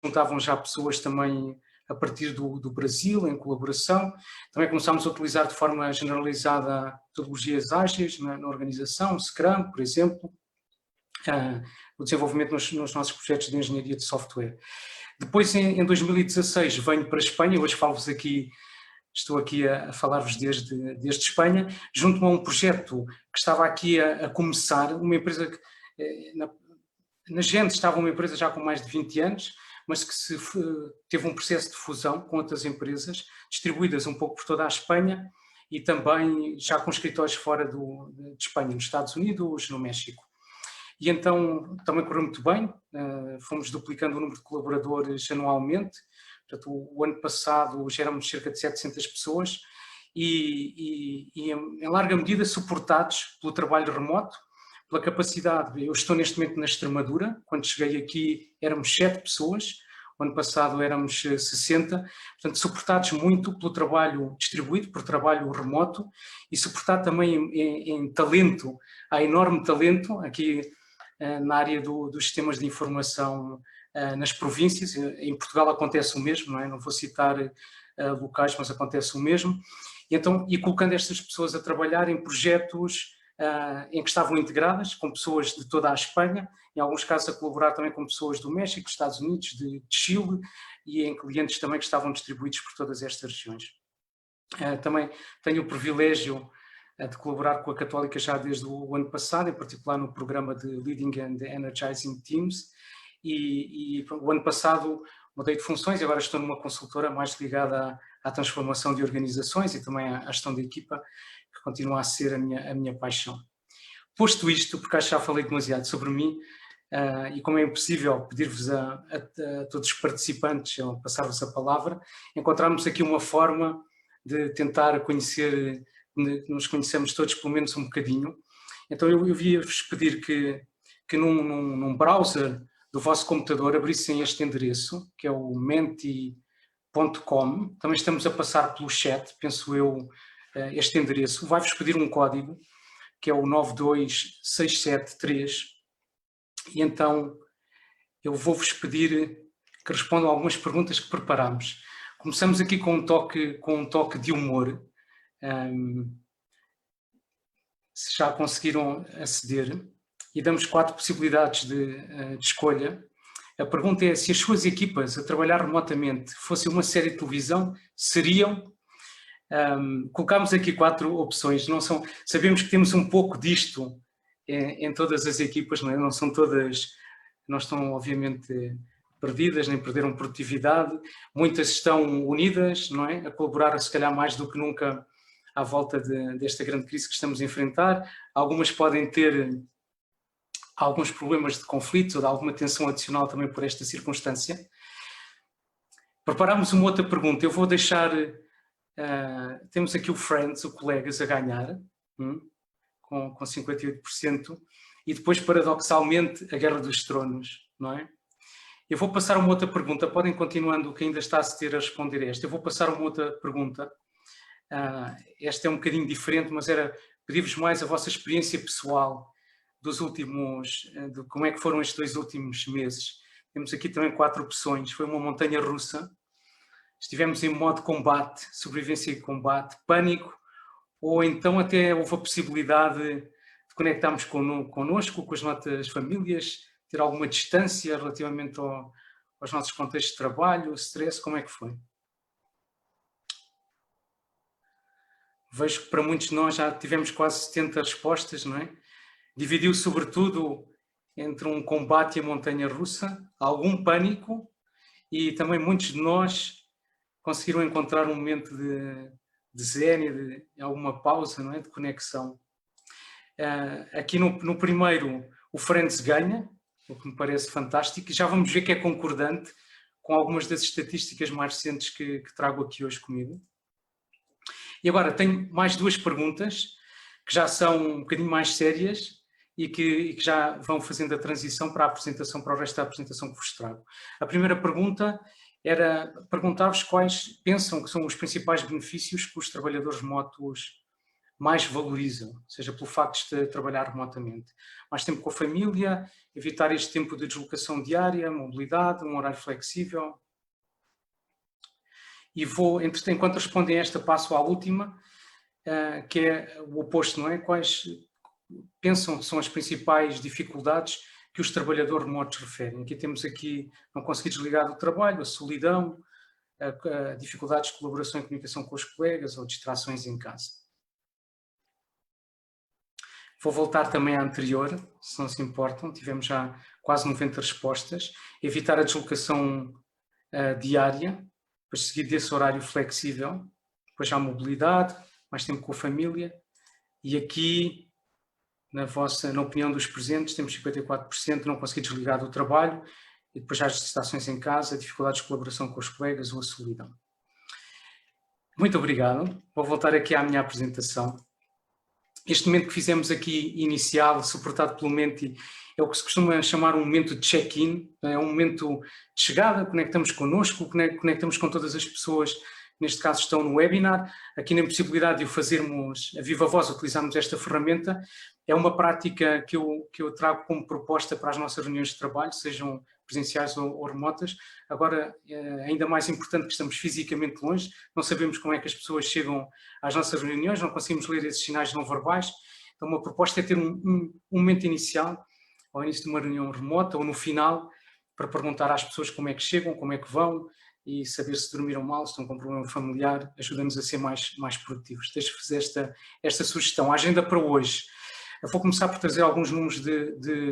juntavam já pessoas também a partir do Brasil, em colaboração. Também começámos a utilizar de forma generalizada metodologias ágeis na organização, Scrum, por exemplo, o desenvolvimento nos nossos projetos de engenharia de software. Depois, em 2016, venho para a Espanha, hoje estou aqui a falar-vos desde Espanha, junto a um projeto que estava aqui a começar, uma empresa que, na gente estava uma empresa já com mais de 20 anos, mas que teve um processo de fusão com outras empresas, distribuídas um pouco por toda a Espanha e também já com escritórios fora de Espanha, nos Estados Unidos, no México. E então também correu muito bem, fomos duplicando o número de colaboradores anualmente. Portanto, o ano passado já éramos cerca de 700 pessoas e em larga medida suportados pelo trabalho remoto, pela capacidade. Eu estou neste momento na Extremadura, quando cheguei aqui éramos 7 pessoas, o ano passado éramos 60, portanto suportados muito pelo trabalho distribuído, por trabalho remoto e suportado também em talento, há enorme talento aqui na área dos sistemas de informação nas províncias. Em Portugal acontece o mesmo, não é? Não vou citar locais, mas acontece o mesmo. E colocando estas pessoas a trabalhar em projetos em que estavam integradas, com pessoas de toda a Espanha, em alguns casos a colaborar também com pessoas do México, dos Estados Unidos, de Chile, e em clientes também que estavam distribuídos por todas estas regiões. Também tenho o privilégio de colaborar com a Católica já desde o ano passado, em particular no programa de Leading and Energizing Teams, e o ano passado mudei de funções e agora estou numa consultora mais ligada à transformação de organizações e também à gestão de equipa, que continua a ser a minha paixão. Posto isto, porque acho que já falei demasiado sobre mim, e como é impossível pedir-vos a todos os participantes, passar-vos a palavra, encontrarmos aqui uma forma de tentar nos conhecemos todos pelo menos um bocadinho. Então eu via-vos pedir que num browser do vosso computador abrissem este endereço, que é o menti.com. Também estamos a passar pelo chat, penso eu, este endereço. Vai-vos pedir um código, que é o 92673, e então eu vou-vos pedir que respondam a algumas perguntas que preparámos. Começamos aqui com um toque de humor. Se já conseguiram aceder, e damos 4 possibilidades de escolha. A pergunta é: se as suas equipas a trabalhar remotamente fossem uma série de televisão, seriam? Colocámos aqui 4 opções. Sabemos que temos um pouco disto em todas as equipas, não é? Não são todas, não estão obviamente perdidas, nem perderam produtividade. Muitas estão unidas, não é? A colaborar se calhar mais do que nunca à volta desta grande crise que estamos a enfrentar. Algumas podem ter alguns problemas de conflito ou de alguma tensão adicional também por esta circunstância. Preparámos uma outra pergunta. Eu vou deixar... temos aqui o Friends, o Colegas, a ganhar, com 58%, e depois, paradoxalmente, a Guerra dos Tronos, não é? Eu vou passar uma outra pergunta. Podem, continuando, que ainda está a se ter a responder a esta. Eu vou passar uma outra pergunta. Esta é um bocadinho diferente, mas era pedir-vos mais a vossa experiência pessoal dos últimos, de como é que foram estes 2 últimos meses. Temos aqui também 4 opções. Foi uma montanha russa, estivemos em modo combate, sobrevivência e combate, pânico, ou então até houve a possibilidade de conectarmos connosco, com as nossas famílias, ter alguma distância relativamente aos nossos contextos de trabalho, stress. Como é que foi? Vejo que para muitos de nós já tivemos quase 70 respostas, não é? Dividiu sobretudo entre um combate e a montanha russa, algum pânico, e também muitos de nós conseguiram encontrar um momento de zen e de alguma pausa, não é? De conexão. Aqui no primeiro, o Friends ganha, o que me parece fantástico, e já vamos ver que é concordante com algumas das estatísticas mais recentes que trago aqui hoje comigo. E agora tenho mais 2 perguntas, que já são um bocadinho mais sérias e que já vão fazendo a transição para a apresentação, para o resto da apresentação que vos trago. A primeira pergunta era perguntar-vos quais pensam que são os principais benefícios que os trabalhadores remotos mais valorizam, seja pelo facto de trabalhar remotamente. Mais tempo com a família, evitar este tempo de deslocação diária, mobilidade, um horário flexível. E vou, enquanto respondem esta, passo à última, que é o oposto, não é? Quais pensam que são as principais dificuldades que os trabalhadores remotos referem? Aqui não conseguir desligar do trabalho, a solidão, a dificuldades de colaboração e comunicação com os colegas ou distrações em casa. Vou voltar também à anterior, se não se importam, tivemos já quase 90 respostas. Evitar a deslocação diária, depois seguir desse horário flexível, depois já a mobilidade, mais tempo com a família, e aqui, na opinião dos presentes, temos 54% não conseguir desligar do trabalho, e depois já as distrações em casa, dificuldades de colaboração com os colegas ou a solidão. Muito obrigado. Vou voltar aqui à minha apresentação. Este momento que fizemos aqui inicial, suportado pelo Menti, é o que se costuma chamar um momento de check-in, é um momento de chegada, conectamos connosco, conectamos com todas as pessoas, neste caso estão no webinar, aqui na possibilidade de o fazermos a viva voz, utilizarmos esta ferramenta, é uma prática que eu trago como proposta para as nossas reuniões de trabalho, sejam presenciais ou remotas. Agora, ainda mais importante que estamos fisicamente longe, não sabemos como é que as pessoas chegam às nossas reuniões, não conseguimos ler esses sinais não verbais, então uma proposta é ter um momento inicial, ao início de uma reunião remota ou no final, para perguntar às pessoas como é que chegam, como é que vão, e saber se dormiram mal, se estão com um problema familiar, ajuda-nos a ser mais produtivos. Deixo-vos esta sugestão. A agenda para hoje. Eu vou começar por trazer alguns números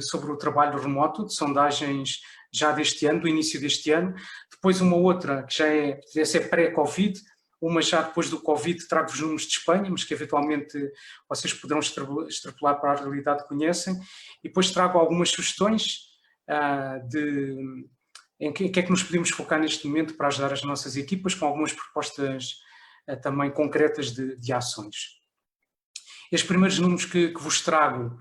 sobre o trabalho remoto, de sondagens já deste ano, do início deste ano. Depois uma outra, que essa é pré-Covid, uma já depois do Covid, trago-vos números de Espanha, mas que eventualmente vocês poderão extrapolar para a realidade que conhecem. E depois trago algumas sugestões em que é que nos podemos focar neste momento para ajudar as nossas equipas, com algumas propostas também concretas de ações. Estes primeiros números que vos trago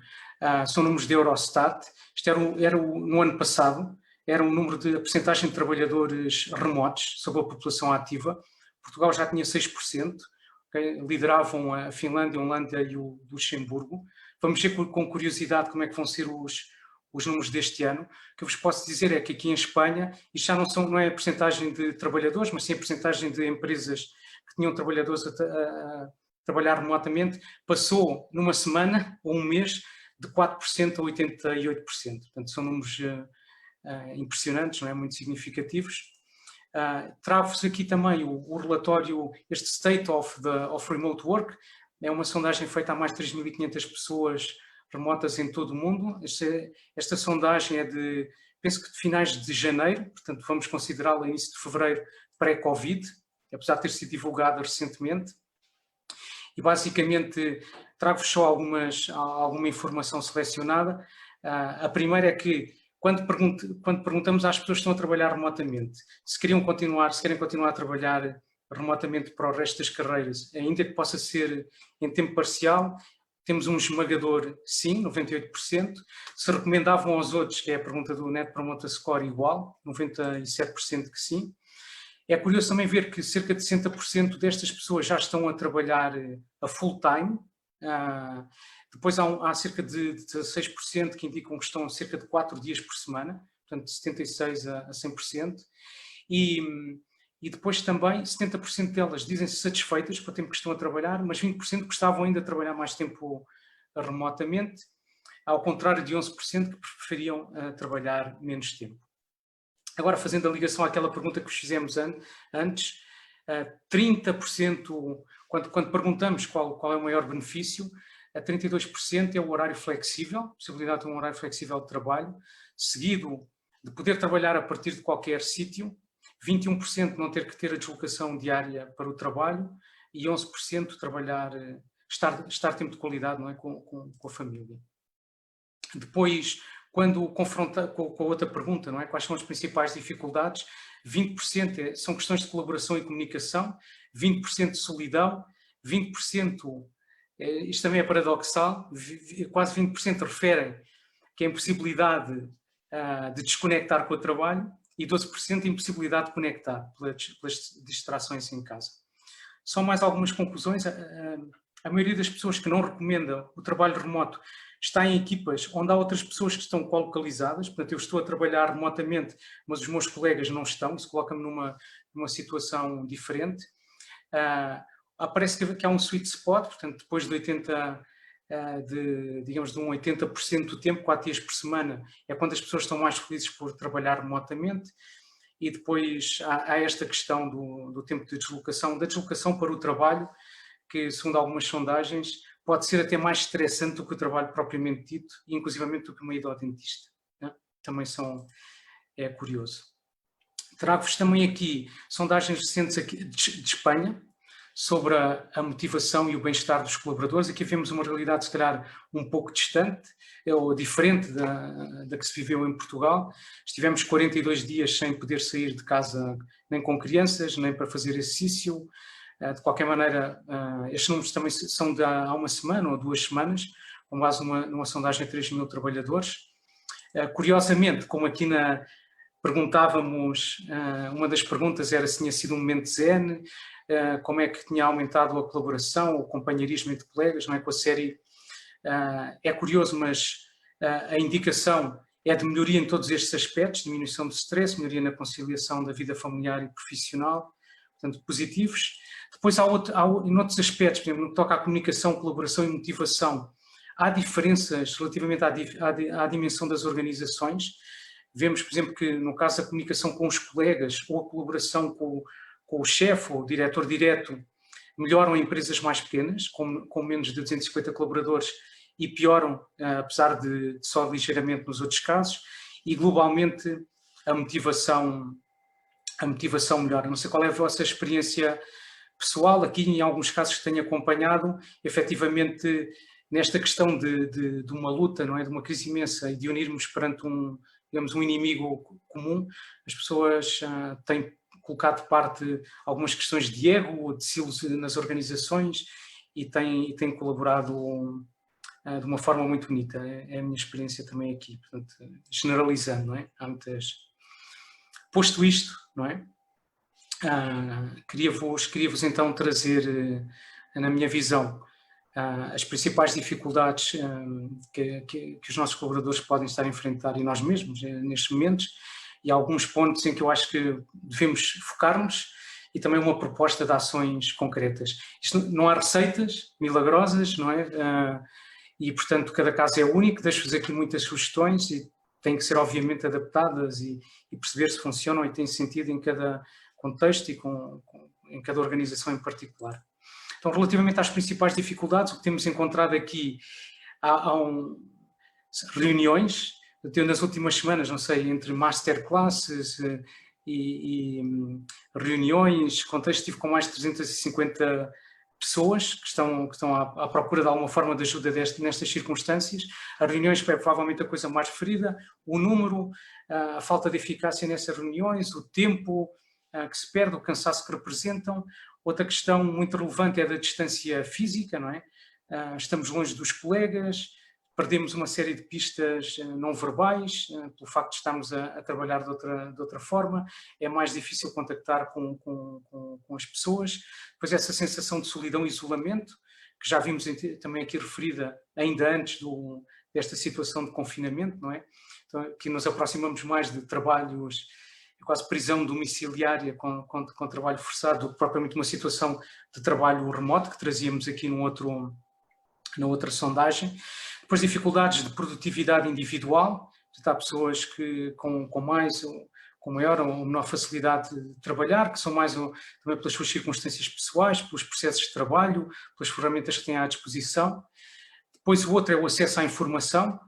são números de Eurostat. Isto no ano passado, era um número de percentagem de trabalhadores remotos sobre a população ativa. Portugal já tinha 6%, okay? Lideravam a Finlândia, a Holanda e o Luxemburgo. Vamos ver com curiosidade como é que vão ser os números deste ano. O que eu vos posso dizer é que aqui em Espanha, isto já não é a percentagem de trabalhadores, mas sim a percentagem de empresas que tinham trabalhadores a trabalhar remotamente, passou numa semana ou um mês de 4% a 88%. Portanto, são números impressionantes, não é? Muito significativos. Trago-vos aqui também o relatório, este State of Remote Work, é uma sondagem feita a mais de 3.500 pessoas remotas em todo o mundo. Esta sondagem é penso que de finais de janeiro, portanto vamos considerá-la início de fevereiro pré-Covid, apesar de ter sido divulgada recentemente. E basicamente trago-vos só alguma informação selecionada. A primeira é que quando perguntamos às pessoas que estão a trabalhar remotamente se querem continuar a trabalhar remotamente para o resto das carreiras, ainda que possa ser em tempo parcial, temos um esmagador sim, 98%. Se recomendavam aos outros, que é a pergunta do Net Promoter Score, igual, 97% que sim. É curioso também ver que cerca de 60% destas pessoas já estão a trabalhar a full time. Depois há cerca de 16% que indicam que estão cerca de 4 dias por semana, portanto 76% a 100%. E depois também 70% delas dizem-se satisfeitas com o tempo que estão a trabalhar, mas 20% gostavam ainda de trabalhar mais tempo remotamente, ao contrário de 11% que preferiam trabalhar menos tempo. Agora, fazendo a ligação àquela pergunta que vos fizemos antes, 30%, quando perguntamos qual é o maior benefício, 32% é o horário flexível, possibilidade de um horário flexível de trabalho, seguido de poder trabalhar a partir de qualquer sítio, 21% não ter que ter a deslocação diária para o trabalho e 11% estar tempo de qualidade, não é, com a família. Depois, quando confronta com a outra pergunta, não é, quais são as principais dificuldades, 20% são questões de colaboração e comunicação, 20% de solidão, 20%, isto também é paradoxal, quase 20% referem que a impossibilidade de desconectar com o trabalho e 12% de impossibilidade de conectar pelas distrações em casa. Só mais algumas conclusões. a maioria das pessoas que não recomendam o trabalho remoto está em equipas onde há outras pessoas que estão colocalizadas. Portanto, eu estou a trabalhar remotamente, mas os meus colegas não estão, isso coloca-me numa situação diferente. Parece que há um sweet spot, portanto, depois de 80%, digamos, de um 80% do tempo, 4 dias por semana, é quando as pessoas estão mais felizes por trabalhar remotamente. E depois há esta questão do tempo de deslocação, da deslocação para o trabalho, que, segundo algumas sondagens, pode ser até mais estressante do que o trabalho propriamente dito, e inclusivamente do que uma ida ao dentista, né? Também é curioso. Trago-vos também aqui sondagens recentes aqui de Espanha, sobre a motivação e o bem-estar dos colaboradores. Aqui vemos uma realidade, se calhar, um pouco distante, ou diferente da que se viveu em Portugal. Estivemos 42 dias sem poder sair de casa, nem com crianças, nem para fazer exercício. De qualquer maneira, estes números também são de há uma semana ou 2 semanas, com base numa sondagem de 3.000 trabalhadores. Curiosamente, como aqui perguntávamos, uma das perguntas era se tinha sido um momento zen, como é que tinha aumentado a colaboração, o companheirismo entre colegas, não é? Com a série. É curioso, mas a indicação é de melhoria em todos estes aspectos, diminuição do stress, melhoria na conciliação da vida familiar e profissional, portanto, positivos. Depois, em outros aspectos, por exemplo, no que toca à comunicação, colaboração e motivação, há diferenças relativamente à dimensão das organizações. Vemos, por exemplo, que no caso da comunicação com os colegas ou a colaboração com o chefe ou o diretor direto, melhoram em empresas mais pequenas, com menos de 250 colaboradores, e pioram, apesar de só ligeiramente nos outros casos, e globalmente a motivação melhora. Não sei qual é a vossa experiência pessoal, aqui em alguns casos que tenho acompanhado, efetivamente nesta questão de uma luta, não é? De uma crise imensa e de unirmos perante um inimigo comum, as pessoas têm colocado de parte algumas questões de ego ou de silos nas organizações e têm colaborado de uma forma muito bonita. É a minha experiência também aqui, portanto, generalizando, não é? Há muitas... Posto isto, não é? Queria-vos então trazer, na minha visão, as principais dificuldades que os nossos colaboradores podem estar a enfrentar, e nós mesmos, nestes momentos, e alguns pontos em que eu acho que devemos focar-nos, e também uma proposta de ações concretas. Isto não há receitas milagrosas, não é? E, portanto, cada caso é único. Deixo-vos aqui muitas sugestões e têm que ser, obviamente, adaptadas e perceber se funcionam e têm sentido em cada contexto e em cada organização em particular. Então, relativamente às principais dificuldades, o que temos encontrado aqui, há reuniões. Eu, nas últimas semanas, não sei, entre masterclasses e reuniões, contexto, estive com mais de 350 pessoas que estão à procura de alguma forma de ajuda nestas circunstâncias. As reuniões é provavelmente a coisa mais referida, o número, a falta de eficácia nessas reuniões, o tempo que se perde, o cansaço que representam. Outra questão muito relevante é da distância física, não é? Estamos longe dos colegas, perdemos uma série de pistas não verbais, pelo facto de estarmos a trabalhar de outra forma, é mais difícil contactar com as pessoas. Depois essa sensação de solidão e isolamento, que já vimos também aqui referida ainda antes desta situação de confinamento, não é? Então, que nos aproximamos mais de trabalhos, quase prisão domiciliária com trabalho forçado, do que propriamente uma situação de trabalho remoto, que trazíamos aqui na outra sondagem. Depois, dificuldades de produtividade individual. Há pessoas que com maior ou menor facilidade de trabalhar, que são mais também pelas suas circunstâncias pessoais, pelos processos de trabalho, pelas ferramentas que têm à disposição. Depois, o outro é o acesso à informação,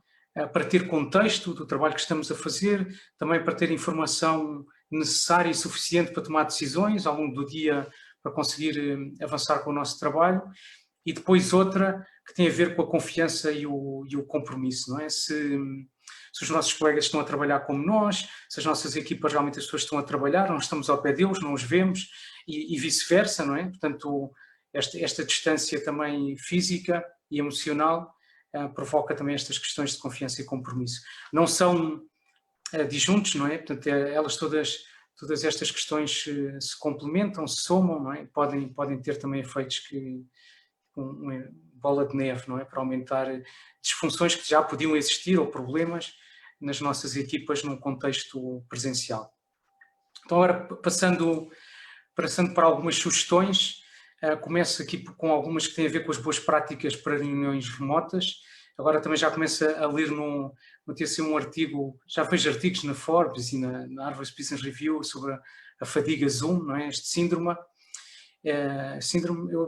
para ter contexto do trabalho que estamos a fazer, também para ter informação necessária e suficiente para tomar decisões ao longo do dia, para conseguir avançar com o nosso trabalho. E depois outra que tem a ver com a confiança e o compromisso, não é? Se os nossos colegas estão a trabalhar como nós, se as nossas equipas, realmente as pessoas estão a trabalhar, não estamos ao pé deles, não os vemos, e vice-versa, não é? Portanto, esta distância também física e emocional provoca também estas questões de confiança e compromisso. Não são disjuntos, não é? Portanto, elas todas estas questões se complementam, se somam, não é? Podem ter também efeitos que uma bola de neve, não é? Para aumentar disfunções que já podiam existir ou problemas nas nossas equipas num contexto presencial. Então, agora passando para algumas sugestões, começo aqui com algumas que têm a ver com as boas práticas para reuniões remotas. Agora também já começo a ler no TC um artigo, já vejo artigos na Forbes e na Harvard Business Review sobre a fadiga Zoom, não é? Este síndrome.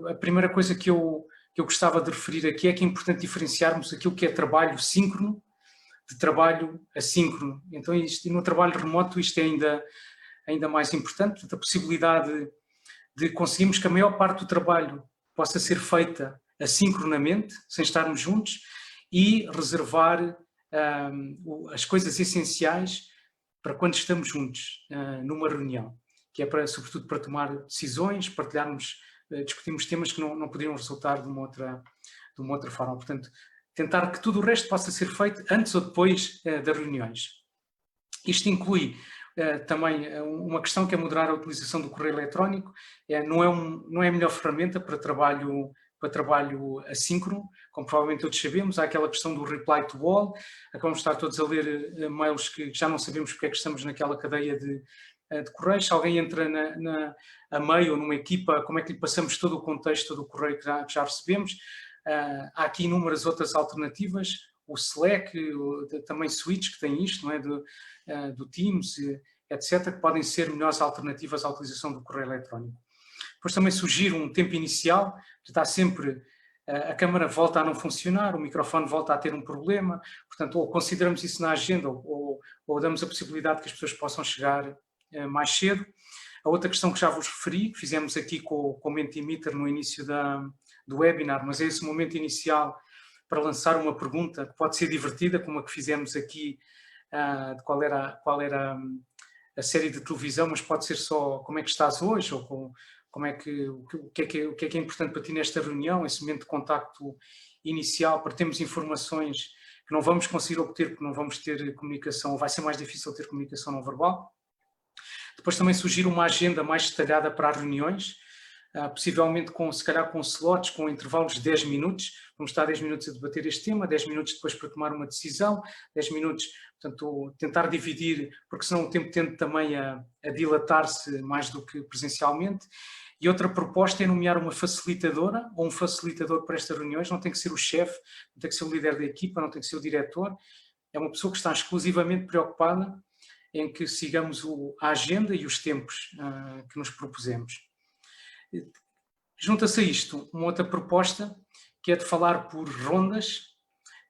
A primeira coisa que eu gostava de referir aqui é que é importante diferenciarmos aquilo que é trabalho síncrono de trabalho assíncrono. Então, no trabalho remoto isto é ainda mais importante, portanto, a possibilidade de conseguirmos que a maior parte do trabalho possa ser feita assincronamente, sem estarmos juntos, e reservar as coisas essenciais para quando estamos juntos numa reunião, que é sobretudo para tomar decisões, partilharmos, discutirmos temas que não poderiam resultar de uma outra forma. Portanto, tentar que tudo o resto possa ser feito antes ou depois das reuniões. Isto inclui também uma questão que é moderar a utilização do correio eletrónico. Não é a melhor ferramenta para trabalho assíncrono, como provavelmente todos sabemos. Há aquela questão do reply to all, acabamos de estar todos a ler mails que já não sabemos porque é que estamos naquela cadeia de correios. Se alguém entra a meio ou numa equipa, como é que lhe passamos todo o contexto do correio que já recebemos? Há aqui inúmeras outras alternativas, o Slack, também Switch, que tem isto, não é? do Teams, etc., que podem ser melhores alternativas à utilização do correio eletrónico. Depois também sugiro um tempo inicial, está sempre, a câmara volta a não funcionar, o microfone volta a ter um problema, portanto, ou consideramos isso na agenda ou damos a possibilidade que as pessoas possam chegar mais cedo. A outra questão que já vos referi, que fizemos aqui com o Mentimeter no início do webinar, mas é esse momento inicial para lançar uma pergunta que pode ser divertida, como a que fizemos aqui, de qual era a série de televisão, mas pode ser só como é que estás hoje, ou o que é que é importante para ti nesta reunião, esse momento de contacto inicial, para termos informações que não vamos conseguir obter porque não vamos ter comunicação, ou vai ser mais difícil ter comunicação não verbal. Depois também sugiro uma agenda mais detalhada para as reuniões, possivelmente se calhar com slots, com intervalos de 10 minutos, vamos estar 10 minutos a debater este tema, 10 minutos depois para tomar uma decisão, 10 minutos, portanto, tentar dividir, porque senão o tempo tende também a dilatar-se mais do que presencialmente. E outra proposta é nomear uma facilitadora ou um facilitador para estas reuniões, não tem que ser o chefe, não tem que ser o líder da equipa, não tem que ser o diretor, é uma pessoa que está exclusivamente preocupada em que sigamos a agenda e os tempos que nos propusemos. Junta-se a isto uma outra proposta, que é de falar por rondas.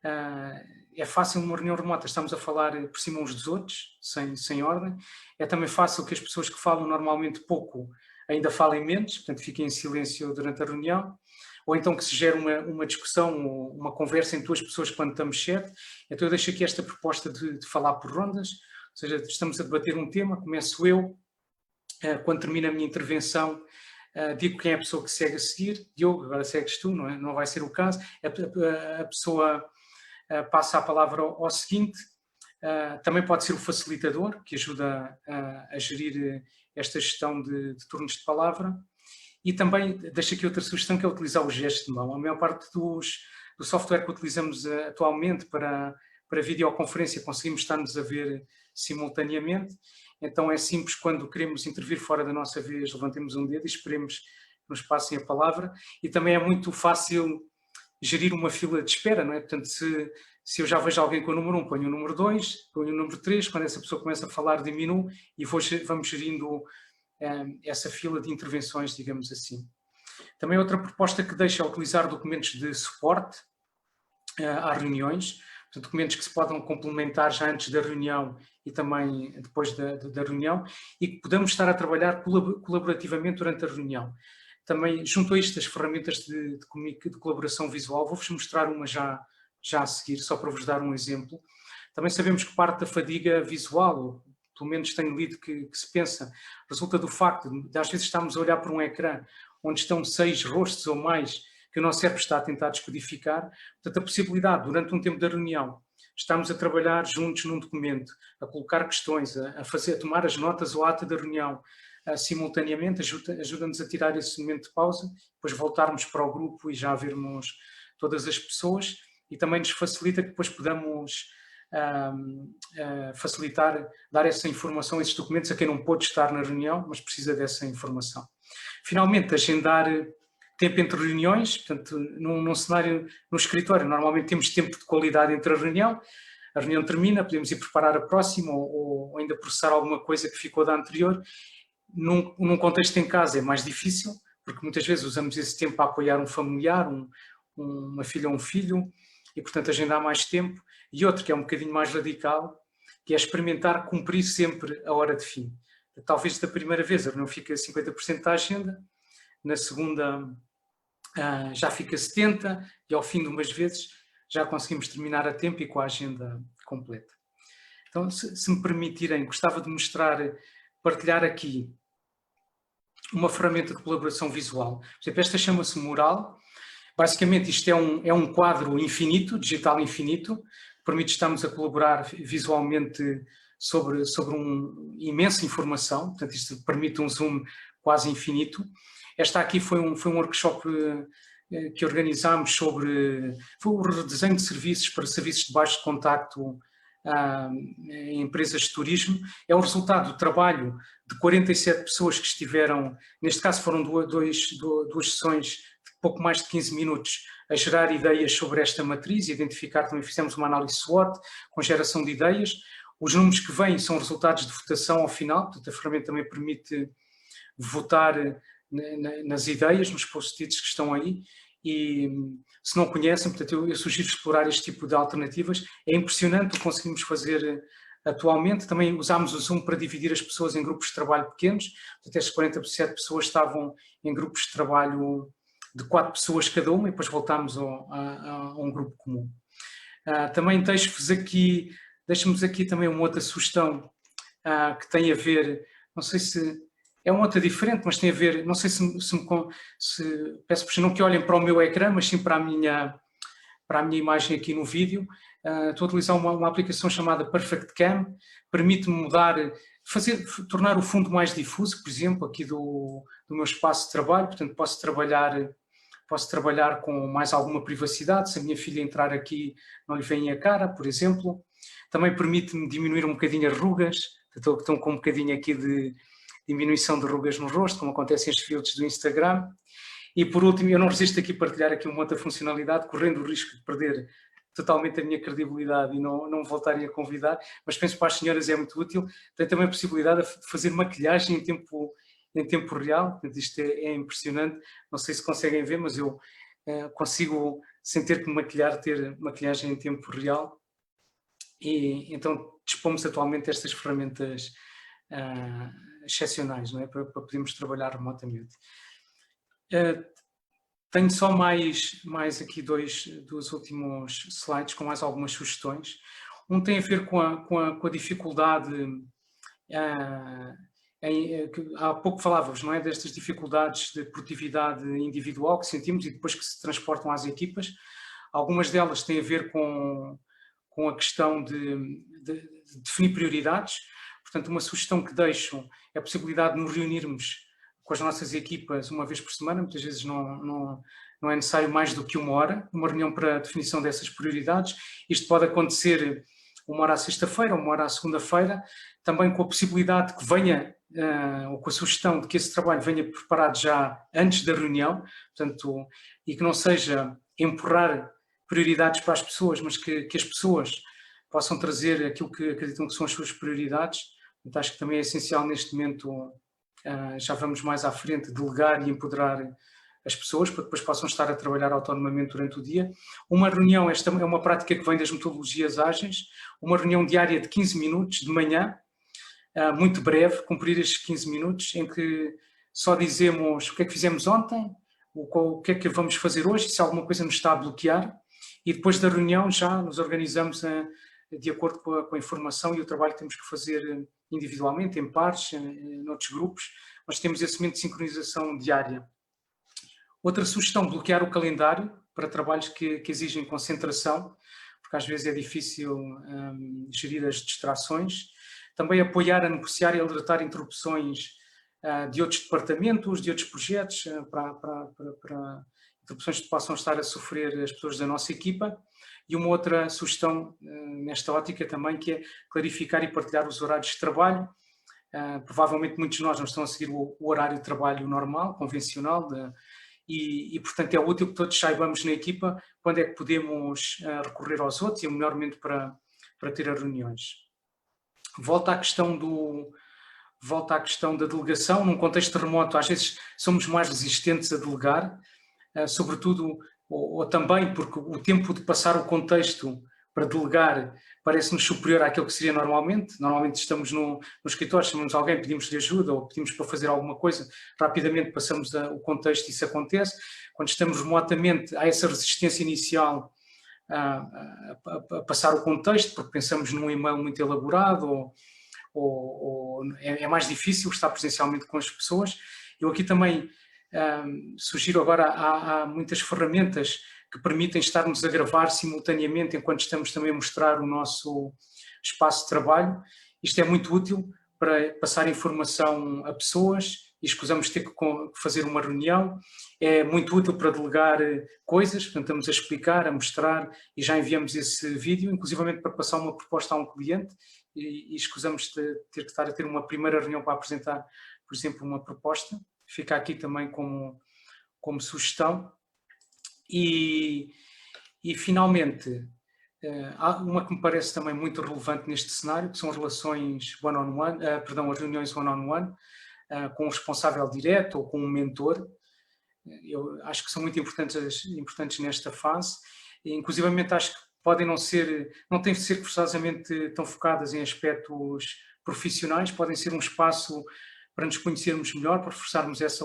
É fácil numa reunião remota, estamos a falar por cima uns dos outros, sem ordem. É também fácil que as pessoas que falam normalmente pouco ainda falem menos, portanto fiquem em silêncio durante a reunião. Ou então que se gere uma discussão ou uma conversa entre duas pessoas quando estamos certo. Então eu deixo aqui esta proposta de falar por rondas, ou seja, estamos a debater um tema, começo eu, quando termina a minha intervenção, digo quem é a pessoa que segue a seguir. Diogo, agora segues tu, não é? Não vai ser o caso. A pessoa passa a palavra ao seguinte. Também pode ser o facilitador, que ajuda a gerir esta gestão de turnos de palavra. E também deixo aqui outra sugestão, que é utilizar o gesto de mão. A maior parte do software que utilizamos atualmente para videoconferência conseguimos estar-nos a ver simultaneamente. Então é simples, quando queremos intervir fora da nossa vez, levantemos um dedo e esperemos que nos passem a palavra. E também é muito fácil gerir uma fila de espera, não é? Portanto, se eu já vejo alguém com o número 1, ponho o número 2, ponho o número 3, quando essa pessoa começa a falar, diminuo e vamos gerindo essa fila de intervenções, digamos assim. Também outra proposta que deixa é utilizar documentos de suporte às reuniões, portanto, documentos que se podem complementar já antes da reunião e também depois da reunião, e que podemos estar a trabalhar colaborativamente durante a reunião. Também, junto a isto, as ferramentas de colaboração visual, vou-vos mostrar uma já a seguir, só para vos dar um exemplo. Também sabemos que parte da fadiga visual, ou pelo menos tenho lido que se pensa, resulta do facto de às vezes estarmos a olhar para um ecrã onde estão 6 rostos ou mais que o nosso cérebro está a tentar descodificar. Portanto, a possibilidade, durante um tempo da reunião, estarmos a trabalhar juntos num documento, a colocar questões, a tomar as notas ou a ata da reunião simultaneamente, ajuda-nos a tirar esse momento de pausa, depois voltarmos para o grupo e já vermos todas as pessoas, e também nos facilita que depois podamos facilitar, dar essa informação, esses documentos a quem não pôde estar na reunião, mas precisa dessa informação. Finalmente, agendar tempo entre reuniões, portanto, num cenário, no escritório, normalmente temos tempo de qualidade entre a reunião termina, podemos ir preparar a próxima ou ainda processar alguma coisa que ficou da anterior. Num contexto em casa é mais difícil, porque muitas vezes usamos esse tempo para apoiar um familiar, uma filha ou um filho, e portanto agendar mais tempo. E outro que é um bocadinho mais radical, que é experimentar cumprir sempre a hora de fim. Talvez da primeira vez a reunião fica 50% da agenda, na segunda já fica 70% e ao fim de umas vezes já conseguimos terminar a tempo e com a agenda completa. Então, se me permitirem, gostava de partilhar aqui uma ferramenta de colaboração visual. Por exemplo, esta chama-se Mural. Basicamente, isto é um quadro infinito, digital infinito, que permite estarmos a colaborar visualmente sobre uma imensa informação, portanto, isto permite um zoom quase infinito. Esta aqui foi um workshop que organizámos foi o redesenho de serviços para serviços de baixo contacto em empresas de turismo. É o resultado do trabalho de 47 pessoas que estiveram, neste caso foram duas sessões de pouco mais de 15 minutos, a gerar ideias sobre esta matriz, identificar, também fizemos uma análise SWOT com geração de ideias. Os números que vêm são resultados de votação ao final, portanto a ferramenta também permite votar nas ideias, nos post-its que estão aí, e se não conhecem, portanto eu sugiro explorar este tipo de alternativas. É impressionante o que conseguimos fazer atualmente. Também usámos o Zoom para dividir as pessoas em grupos de trabalho pequenos, portanto estas 47 pessoas estavam em grupos de trabalho de 4 pessoas cada uma e depois voltámos a um grupo comum. Também deixo-vos aqui também uma outra sugestão que tem a ver, não sei se é uma outra diferente, mas tem a ver, não sei peço por não que olhem para o meu ecrã, mas sim para a minha imagem aqui no vídeo. Estou a utilizar uma aplicação chamada Perfect Cam, permite-me tornar o fundo mais difuso, por exemplo, aqui do meu espaço de trabalho, portanto posso trabalhar com mais alguma privacidade, se a minha filha entrar aqui não lhe vem a cara, por exemplo. Também permite-me diminuir um bocadinho as rugas, estão com um bocadinho aqui de diminuição de rugas no rosto, como acontece em filtros do Instagram. E por último, eu não resisto aqui a partilhar aqui uma outra funcionalidade, correndo o risco de perder totalmente a minha credibilidade e não me voltarem a convidar, mas penso que para as senhoras é muito útil. Tem também a possibilidade de fazer maquilhagem em tempo real, isto é impressionante, não sei se conseguem ver, mas eu consigo, sem ter que me maquilhar, ter maquilhagem em tempo real, e então dispomos atualmente destas ferramentas excepcionais, não é? para podermos trabalhar remotamente. Tenho só mais aqui dois últimos slides com mais algumas sugestões. Um tem a ver com a dificuldade, há pouco falávamos, não é? Destas dificuldades de produtividade individual que sentimos e depois que se transportam às equipas. Algumas delas têm a ver com a questão de definir prioridades. Portanto, uma sugestão que deixo é a possibilidade de nos reunirmos com as nossas equipas uma vez por semana. Muitas vezes não é necessário mais do que uma hora, uma reunião para a definição dessas prioridades. Isto pode acontecer uma hora à sexta-feira, uma hora à segunda-feira, também com a possibilidade que venha, ou com a sugestão de que esse trabalho venha preparado já antes da reunião, portanto, e que não seja empurrar prioridades para as pessoas, mas que as pessoas possam trazer aquilo que acreditam que são as suas prioridades. Portanto, acho que também é essencial neste momento, já vamos mais à frente, delegar e empoderar as pessoas para que depois possam estar a trabalhar autonomamente durante o dia. Uma reunião, esta é uma prática que vem das metodologias ágeis, uma reunião diária de 15 minutos de manhã, muito breve, cumprir estes 15 minutos, em que só dizemos o que é que fizemos ontem, o que é que vamos fazer hoje, se alguma coisa nos está a bloquear, e depois da reunião já nos organizamos de acordo com a informação e o trabalho que temos que fazer individualmente, em pares, noutros grupos, mas temos esse momento de sincronização diária. Outra sugestão, bloquear o calendário para trabalhos que exigem concentração, porque às vezes é difícil gerir as distrações. Também apoiar a negociar e alertar interrupções de outros departamentos, de outros projetos, para interrupções que possam estar a sofrer as pessoas da nossa equipa. E uma outra sugestão nesta ótica também, que é clarificar e partilhar os horários de trabalho. Provavelmente muitos de nós não estão a seguir o horário de trabalho normal, convencional, e portanto é útil que todos saibamos na equipa quando é que podemos recorrer aos outros e o melhor momento para ter as reuniões. Volta à questão da delegação. Num contexto remoto, às vezes somos mais resistentes a delegar, sobretudo, ou também porque o tempo de passar o contexto para delegar parece-nos superior àquilo que seria normalmente. Normalmente estamos no escritório, chamamos alguém, pedimos-lhe ajuda ou pedimos para fazer alguma coisa, rapidamente passamos o contexto e isso acontece. Quando estamos remotamente, há essa resistência inicial a passar o contexto, porque pensamos num e-mail muito elaborado ou é mais difícil estar presencialmente com as pessoas. Eu aqui também sugiro agora, há muitas ferramentas que permitem estarmos a gravar simultaneamente enquanto estamos também a mostrar o nosso espaço de trabalho. Isto é muito útil para passar informação a pessoas e escusamos ter que fazer uma reunião. É muito útil para delegar coisas, portanto estamos a explicar, a mostrar e já enviamos esse vídeo, inclusivamente para passar uma proposta a um cliente e escusamos de ter que estar a ter uma primeira reunião para apresentar, por exemplo, uma proposta. Fica aqui também como sugestão. E finalmente, há uma que me parece também muito relevante neste cenário, que são as relações one-on-one, as reuniões one-on-one, com um responsável direto ou com um mentor. Eu acho que são muito importantes nesta fase. E, inclusivamente, acho que não têm de ser forçosamente tão focadas em aspectos profissionais, podem ser um espaço para nos conhecermos melhor, para reforçarmos essa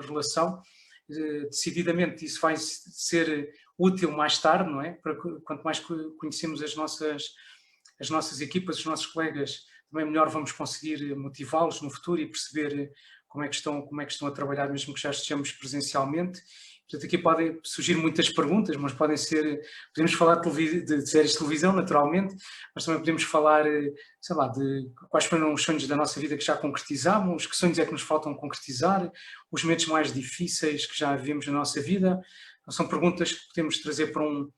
relação. Decididamente isso vai ser útil mais tarde, não é? Quanto mais conhecemos as nossas equipas, os nossos colegas, também melhor vamos conseguir motivá-los no futuro e perceber como é que estão a trabalhar, mesmo que já estejamos presencialmente. Portanto, aqui podem surgir muitas perguntas, mas podemos falar de séries de televisão, naturalmente, mas também podemos falar, sei lá, de quais foram os sonhos da nossa vida que já concretizamos, que sonhos é que nos faltam concretizar, os momentos mais difíceis que já vivemos na nossa vida. São perguntas que podemos trazer para um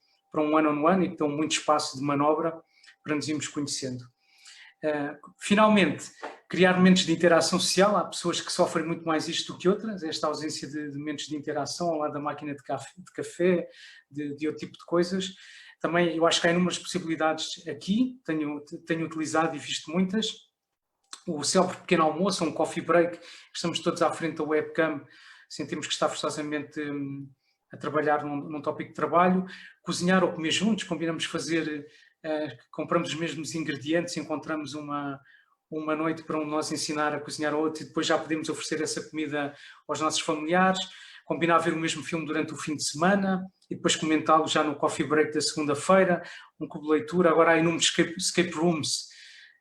one-on-one e que dão muito espaço de manobra para nos irmos conhecendo. Finalmente, criar momentos de interação social. Há pessoas que sofrem muito mais isto do que outras, esta ausência de momentos de interação ao lado da máquina de café, de outro tipo de coisas. Também eu acho que há inúmeras possibilidades aqui, tenho utilizado e visto muitas. O célebre pequeno almoço, um coffee break, estamos todos à frente da webcam, sentimos que está forçosamente a trabalhar num tópico de trabalho. Cozinhar ou comer juntos, combinamos fazer... compramos os mesmos ingredientes, encontramos uma noite para um de nós ensinar a cozinhar ao outro e depois já podemos oferecer essa comida aos nossos familiares, combinar ver o mesmo filme durante o fim de semana e depois comentá-lo já no coffee break da segunda-feira, um clube de leitura. Agora há inúmeros escape rooms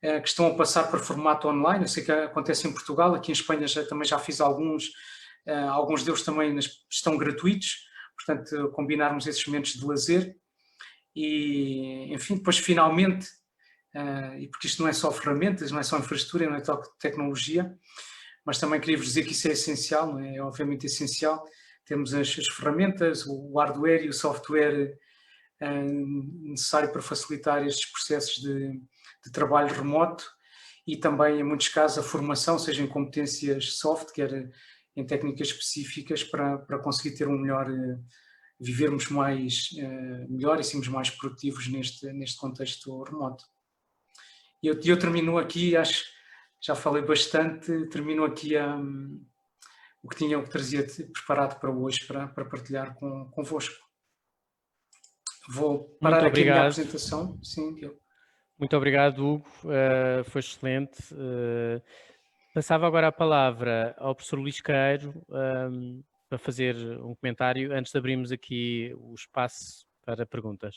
que estão a passar para formato online. Eu sei que acontece em Portugal, aqui em Espanha também já fiz alguns deles também estão gratuitos, portanto combinarmos esses momentos de lazer. E, enfim, depois finalmente, e porque isto não é só ferramentas, não é só infraestrutura, não é só tecnologia, mas também queria-vos dizer que isso é essencial, não é? É obviamente essencial, temos as ferramentas, o hardware e o software necessário para facilitar estes processos de trabalho remoto e também, em muitos casos, a formação, seja em competências soft, quer em técnicas específicas, para conseguir ter um melhor... vivermos melhor e sermos mais produtivos neste contexto remoto. E eu termino aqui, acho que já falei bastante, termino aqui o que trazia preparado para hoje, para partilhar convosco. Vou parar aqui a minha apresentação. Sim, Muito obrigado, Hugo, foi excelente. Passava agora a palavra ao professor Luís Queiro, para fazer um comentário, antes de abrirmos aqui o espaço para perguntas.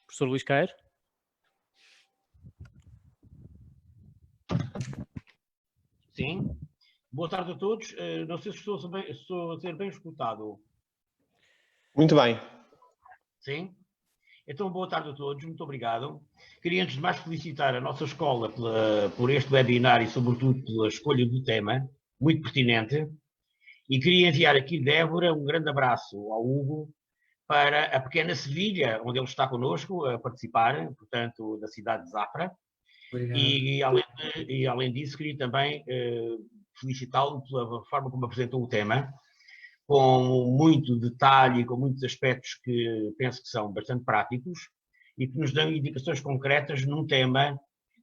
Professor Luís Queiro. Sim. Boa tarde a todos. Não sei se estou a ser bem escutado. Muito bem. Sim. Então, boa tarde a todos, muito obrigado. Queria, antes de mais, felicitar a nossa escola por este webinar e, sobretudo, pela escolha do tema, muito pertinente. E queria enviar aqui, Débora, um grande abraço ao Hugo para a pequena Sevilha, onde ele está connosco a participar, portanto, da cidade de Zafra. E além disso, queria também felicitá-lo pela forma como apresentou o tema, com muito detalhe, com muitos aspectos que penso que são bastante práticos e que nos dão indicações concretas num tema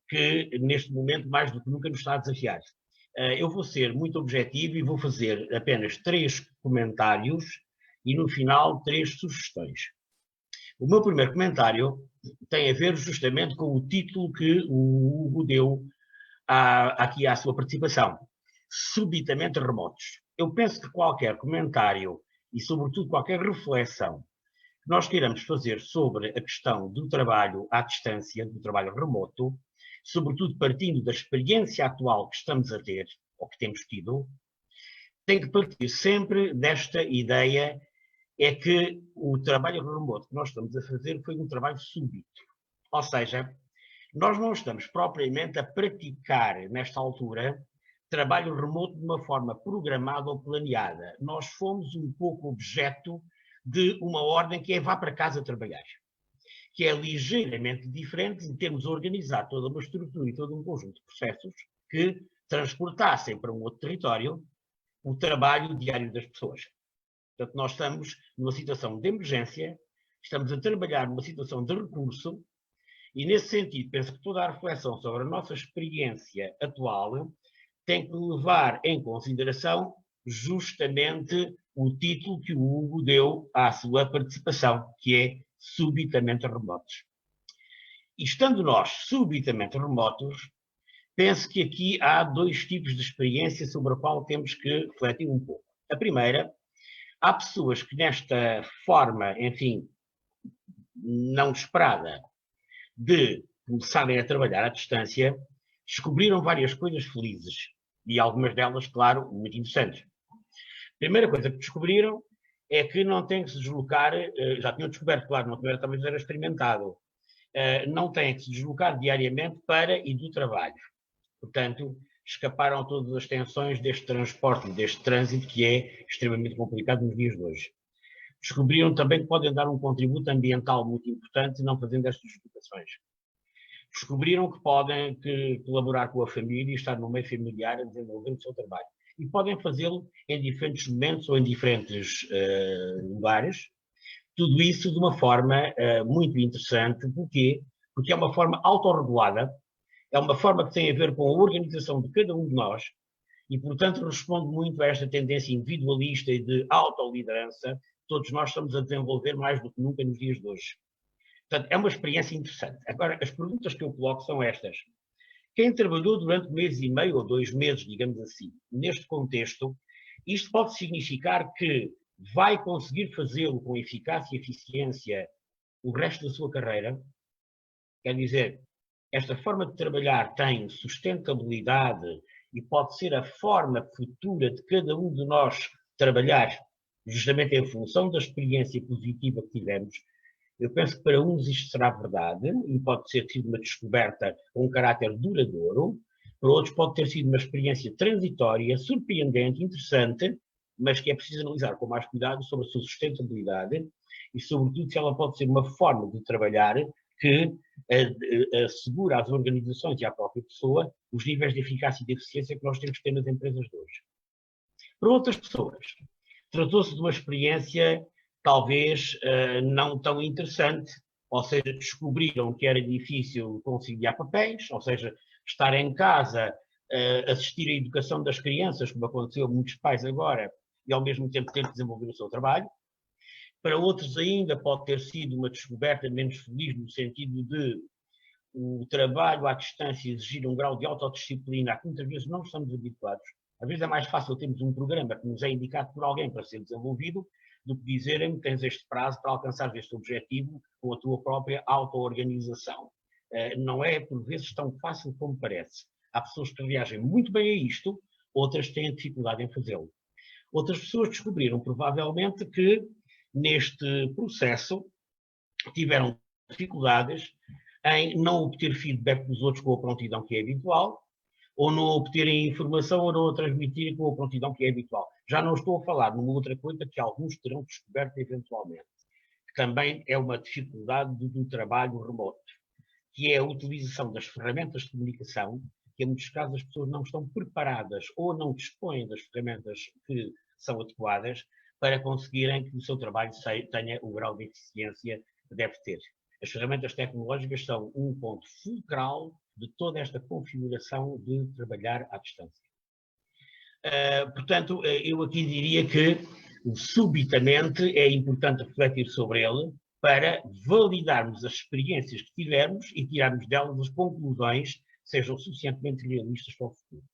que, neste momento, mais do que nunca nos está a desafiar. Eu vou ser muito objetivo e vou fazer apenas 3 comentários e, no final, 3 sugestões. O meu primeiro comentário tem a ver justamente com o título que o Hugo deu aqui à sua participação. Subitamente remotos. Eu penso que qualquer comentário e, sobretudo, qualquer reflexão que nós queiramos fazer sobre a questão do trabalho à distância, do trabalho remoto, sobretudo partindo da experiência atual que estamos a ter, ou que temos tido, tem que partir sempre desta ideia, é que o trabalho remoto que nós estamos a fazer foi um trabalho súbito. Ou seja, nós não estamos propriamente a praticar, nesta altura, trabalho remoto de uma forma programada ou planeada. Nós fomos um pouco objeto de uma ordem que é vá para casa trabalhar, que é ligeiramente diferente em termos de organizar toda uma estrutura e todo um conjunto de processos que transportassem para um outro território o trabalho diário das pessoas. Portanto, nós estamos numa situação de emergência, estamos a trabalhar numa situação de recurso e, nesse sentido, penso que toda a reflexão sobre a nossa experiência atual tem que levar em consideração justamente o título que o Hugo deu à sua participação, que é subitamente remotos. E estando nós subitamente remotos, penso que aqui há 2 tipos de experiência sobre a qual temos que refletir um pouco. A primeira, há pessoas que nesta forma, enfim, não esperada, de começarem a trabalhar à distância, descobriram várias coisas felizes. E algumas delas, claro, muito interessantes. A primeira coisa que descobriram é que não têm que se deslocar, já tinham descoberto, claro, não tinham, talvez era experimentado, não têm que se deslocar diariamente para e do trabalho. Portanto, escaparam a todas as tensões deste transporte, deste trânsito que é extremamente complicado nos dias de hoje. Descobriram também que podem dar um contributo ambiental muito importante não fazendo estas deslocações. Descobriram que podem colaborar com a família e estar no meio familiar a desenvolver o seu trabalho. E podem fazê-lo em diferentes momentos ou em diferentes lugares. Tudo isso de uma forma muito interessante. Porquê? Porque é uma forma autorregulada, é uma forma que tem a ver com a organização de cada um de nós e, portanto, responde muito a esta tendência individualista e de autoliderança que todos nós estamos a desenvolver mais do que nunca nos dias de hoje. Portanto, é uma experiência interessante. Agora, as perguntas que eu coloco são estas. Quem trabalhou durante 1 mês e meio ou 2 meses, digamos assim, neste contexto, isto pode significar que vai conseguir fazê-lo com eficácia e eficiência o resto da sua carreira? Quer dizer, esta forma de trabalhar tem sustentabilidade e pode ser a forma futura de cada um de nós trabalhar justamente em função da experiência positiva que tivemos. Eu penso que para uns isto será verdade e pode ter sido uma descoberta com um caráter duradouro, para outros pode ter sido uma experiência transitória, surpreendente, interessante, mas que é preciso analisar com mais cuidado sobre a sua sustentabilidade e, sobretudo, se ela pode ser uma forma de trabalhar que assegura às organizações e à própria pessoa os níveis de eficácia e de eficiência que nós temos que ter nas empresas de hoje. Para outras pessoas, tratou-se de uma experiência talvez não tão interessante, ou seja, descobriram que era difícil conciliar papéis, ou seja, estar em casa, assistir à educação das crianças, como aconteceu a muitos pais agora, e ao mesmo tempo ter que desenvolver o seu trabalho. Para outros ainda pode ter sido uma descoberta menos feliz no sentido de o trabalho à distância exigir um grau de autodisciplina a que muitas vezes não estamos habituados. Às vezes é mais fácil termos um programa que nos é indicado por alguém para ser desenvolvido do que dizerem que tens este prazo para alcançar este objetivo com a tua própria auto-organização. Não é, por vezes, tão fácil como parece. Há pessoas que reagem muito bem a isto, outras têm dificuldade em fazê-lo. Outras pessoas descobriram, provavelmente, que neste processo tiveram dificuldades em não obter feedback dos outros com a prontidão que é habitual, ou não obterem informação ou não a transmitirem com a prontidão que é habitual. Já não estou a falar numa outra coisa que alguns terão descoberto eventualmente, que também é uma dificuldade do trabalho remoto, que é a utilização das ferramentas de comunicação, que em muitos casos as pessoas não estão preparadas ou não dispõem das ferramentas que são adequadas para conseguirem que o seu trabalho tenha o grau de eficiência que deve ter. As ferramentas tecnológicas são um ponto fulcral de toda esta configuração de trabalhar à distância. Portanto, eu aqui diria que subitamente é importante refletir sobre ele para validarmos as experiências que tivermos e tirarmos delas as conclusões que sejam suficientemente realistas para o futuro.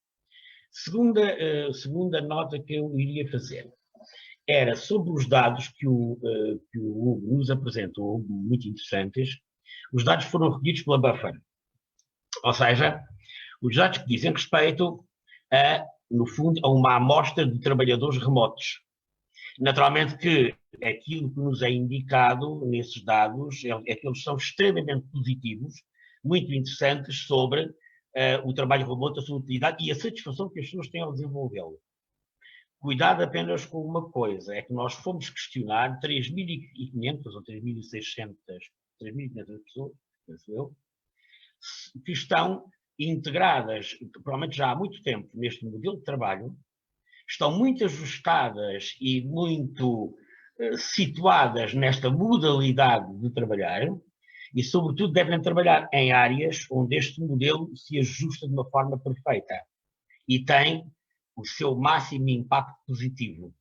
Segunda nota que eu iria fazer era sobre os dados que o Hugo nos apresentou, muito interessantes. Os dados foram recolhidos pela Buffer. Ou seja, os dados que dizem respeito no fundo, a uma amostra de trabalhadores remotos. Naturalmente que aquilo que nos é indicado nesses dados é que eles são extremamente positivos, muito interessantes sobre o trabalho remoto, a sua utilidade e a satisfação que as pessoas têm ao desenvolvê-lo. Cuidado apenas com uma coisa, é que nós fomos questionar 3.500 ou 3.600 pessoas, penso eu, que estão integradas, provavelmente já há muito tempo, neste modelo de trabalho, estão muito ajustadas e muito situadas nesta modalidade de trabalhar e, sobretudo, devem trabalhar em áreas onde este modelo se ajusta de uma forma perfeita e tem o seu máximo impacto positivo.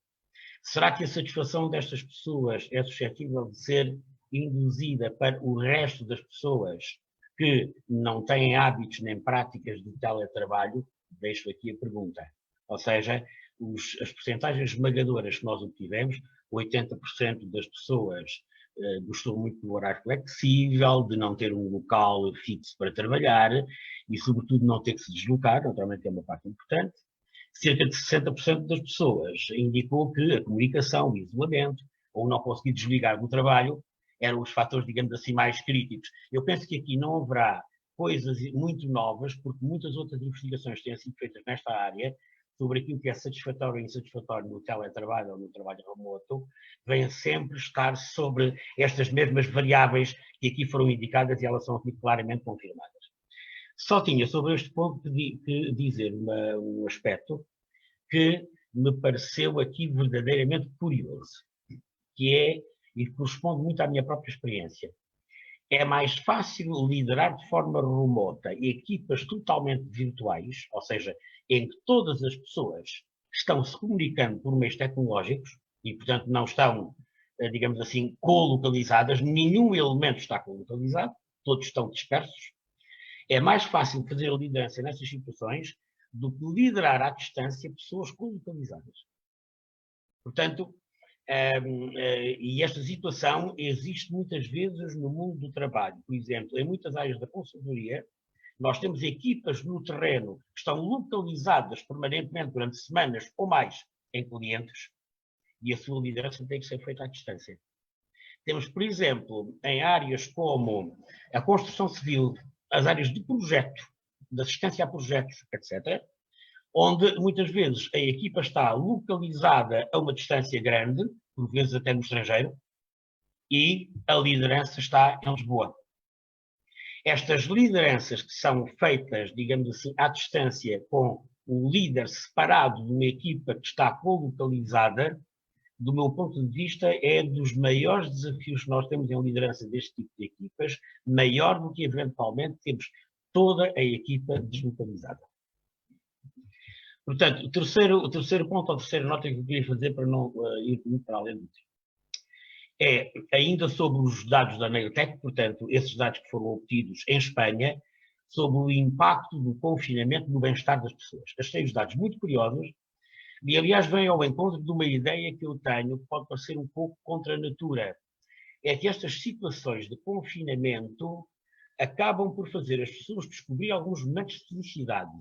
Será que a satisfação destas pessoas é suscetível de ser induzida para o resto das pessoas que não têm hábitos nem práticas de teletrabalho? Deixo aqui a pergunta. Ou seja, as percentagens esmagadoras que nós obtivemos, 80% das pessoas gostou muito do horário flexível, de não ter um local fixo para trabalhar e, sobretudo, não ter que se deslocar, naturalmente é uma parte importante. Cerca de 60% das pessoas indicou que a comunicação, o isolamento, ou não conseguir desligar do trabalho, eram os fatores, digamos assim, mais críticos. Eu penso que aqui não haverá coisas muito novas, porque muitas outras investigações têm sido feitas nesta área, sobre aquilo que é satisfatório e insatisfatório no teletrabalho ou no trabalho remoto, vêm sempre estar sobre estas mesmas variáveis que aqui foram indicadas e elas são aqui claramente confirmadas. Só tinha sobre este ponto que dizer um aspecto que me pareceu aqui verdadeiramente curioso, que é, e corresponde muito à minha própria experiência. É mais fácil liderar de forma remota equipas totalmente virtuais, ou seja, em que todas as pessoas estão se comunicando por meios tecnológicos e, portanto, não estão, digamos assim, colocalizadas, nenhum elemento está colocalizado, todos estão dispersos. É mais fácil fazer a liderança nessas situações do que liderar à distância pessoas colocalizadas. Portanto, e esta situação existe muitas vezes no mundo do trabalho. Por exemplo, em muitas áreas da consultoria, nós temos equipas no terreno que estão localizadas permanentemente durante semanas ou mais em clientes e a sua liderança tem que ser feita à distância. Temos, por exemplo, em áreas como a construção civil, as áreas de projeto, de assistência a projetos, etc., onde muitas vezes a equipa está localizada a uma distância grande, por vezes até no estrangeiro, e a liderança está em Lisboa. Estas lideranças que são feitas, digamos assim, à distância, com o líder separado de uma equipa que está colocalizada, do meu ponto de vista, é dos maiores desafios que nós temos em liderança deste tipo de equipas, maior do que eventualmente temos toda a equipa deslocalizada. Portanto, o terceiro ponto, ou a terceira nota que eu queria fazer para não ir muito para além disso, é ainda sobre os dados da Neotec, portanto, esses dados que foram obtidos em Espanha, sobre o impacto do confinamento no bem-estar das pessoas. Achei os dados muito curiosos e, aliás, vêm ao encontro de uma ideia que eu tenho, que pode parecer um pouco contra a natura. É que estas situações de confinamento acabam por fazer as pessoas descobrir alguns momentos de felicidade.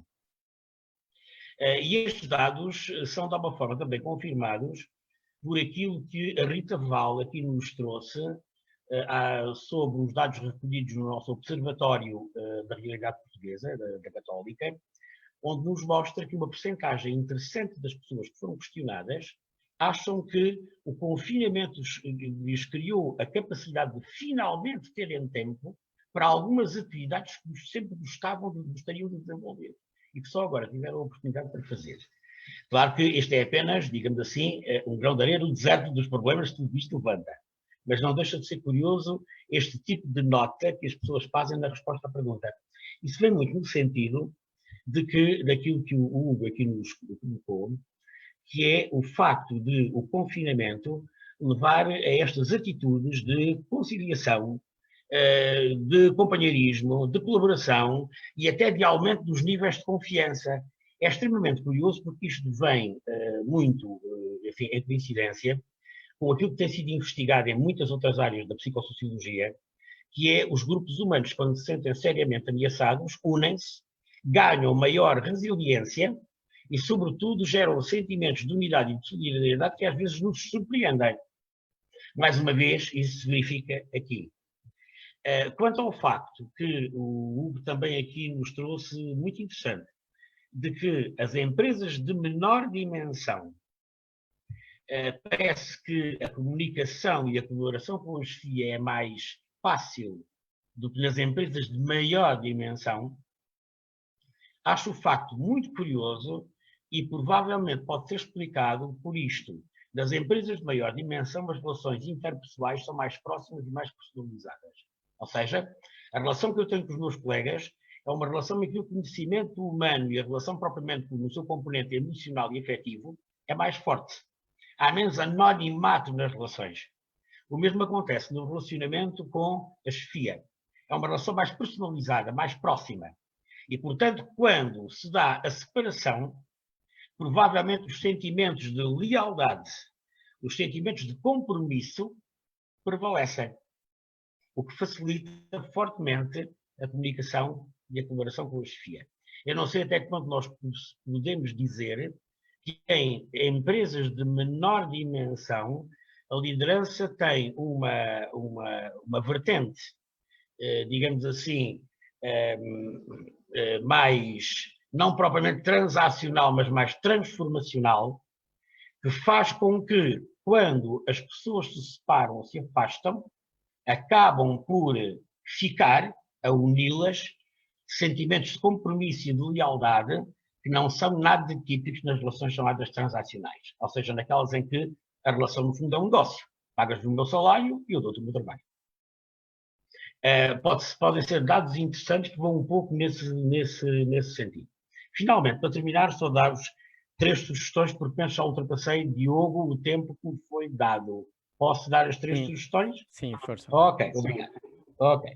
E estes dados são, de alguma forma, também confirmados por aquilo que a Rita Val aqui nos trouxe sobre os dados recolhidos no nosso Observatório da Realidade Portuguesa, da Católica, onde nos mostra que uma percentagem interessante das pessoas que foram questionadas acham que o confinamento lhes criou a capacidade de finalmente terem tempo para algumas atividades que sempre gostariam de desenvolver e que só agora tiveram a oportunidade para fazer. Claro que este é apenas, digamos assim, um grão de areia no deserto dos problemas que tudo isto levanta. Mas não deixa de ser curioso este tipo de nota que as pessoas fazem na resposta à pergunta. Isso vem muito no sentido daquilo que o Hugo aqui nos colocou, que é o facto de o confinamento levar a estas atitudes de conciliação, de companheirismo, de colaboração e até de aumento dos níveis de confiança. É extremamente curioso porque isto vem muito, enfim, em coincidência com aquilo que tem sido investigado em muitas outras áreas da psicossociologia, que é os grupos humanos, quando se sentem seriamente ameaçados, unem-se, ganham maior resiliência e, sobretudo, geram sentimentos de unidade e de solidariedade que às vezes nos surpreendem. Mais uma vez, isso se verifica aqui. Quanto ao facto que o Hugo também aqui nos trouxe, muito interessante, de que as empresas de menor dimensão parece que a comunicação e a colaboração com a chefia é mais fácil do que nas empresas de maior dimensão, acho o facto muito curioso e provavelmente pode ser explicado por isto. Das empresas de maior dimensão, as relações interpessoais são mais próximas e mais personalizadas. Ou seja, a relação que eu tenho com os meus colegas é uma relação em que o conhecimento humano e a relação propriamente no seu componente emocional e afetivo é mais forte. Há menos anonimato nas relações. O mesmo acontece no relacionamento com a chefia. É uma relação mais personalizada, mais próxima. E, portanto, quando se dá a separação, provavelmente os sentimentos de lealdade, os sentimentos de compromisso prevalecem, o que facilita fortemente a comunicação e a colaboração com a chefia. Eu não sei até que ponto nós podemos dizer que em empresas de menor dimensão a liderança tem uma vertente, digamos assim, mais, não propriamente transacional, mas mais transformacional, que faz com que, quando as pessoas se separam, se afastam, acabam por ficar a uni-las sentimentos de compromisso e de lealdade que não são nada típicos nas relações chamadas transacionais. Ou seja, naquelas em que a relação, no fundo, é um negócio. Pagas o meu salário e eu dou-te o meu trabalho. Podem ser dados interessantes que vão um pouco nesse sentido. Finalmente, para terminar, só dar-vos 3 sugestões, porque penso já ultrapassei, Diogo, o tempo que me foi dado. Posso dar as 3 sugestões? Sim, força. Ok, obrigado. Ok.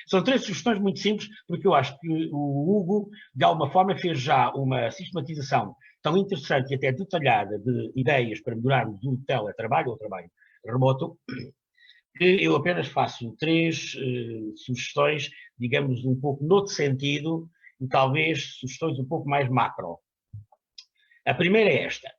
São 3 sugestões muito simples, porque eu acho que o Hugo, de alguma forma, fez já uma sistematização tão interessante e até detalhada de ideias para melhorarmos o teletrabalho ou trabalho remoto, que eu apenas faço 3 sugestões, digamos, um pouco noutro sentido, e talvez sugestões um pouco mais macro. A primeira é esta.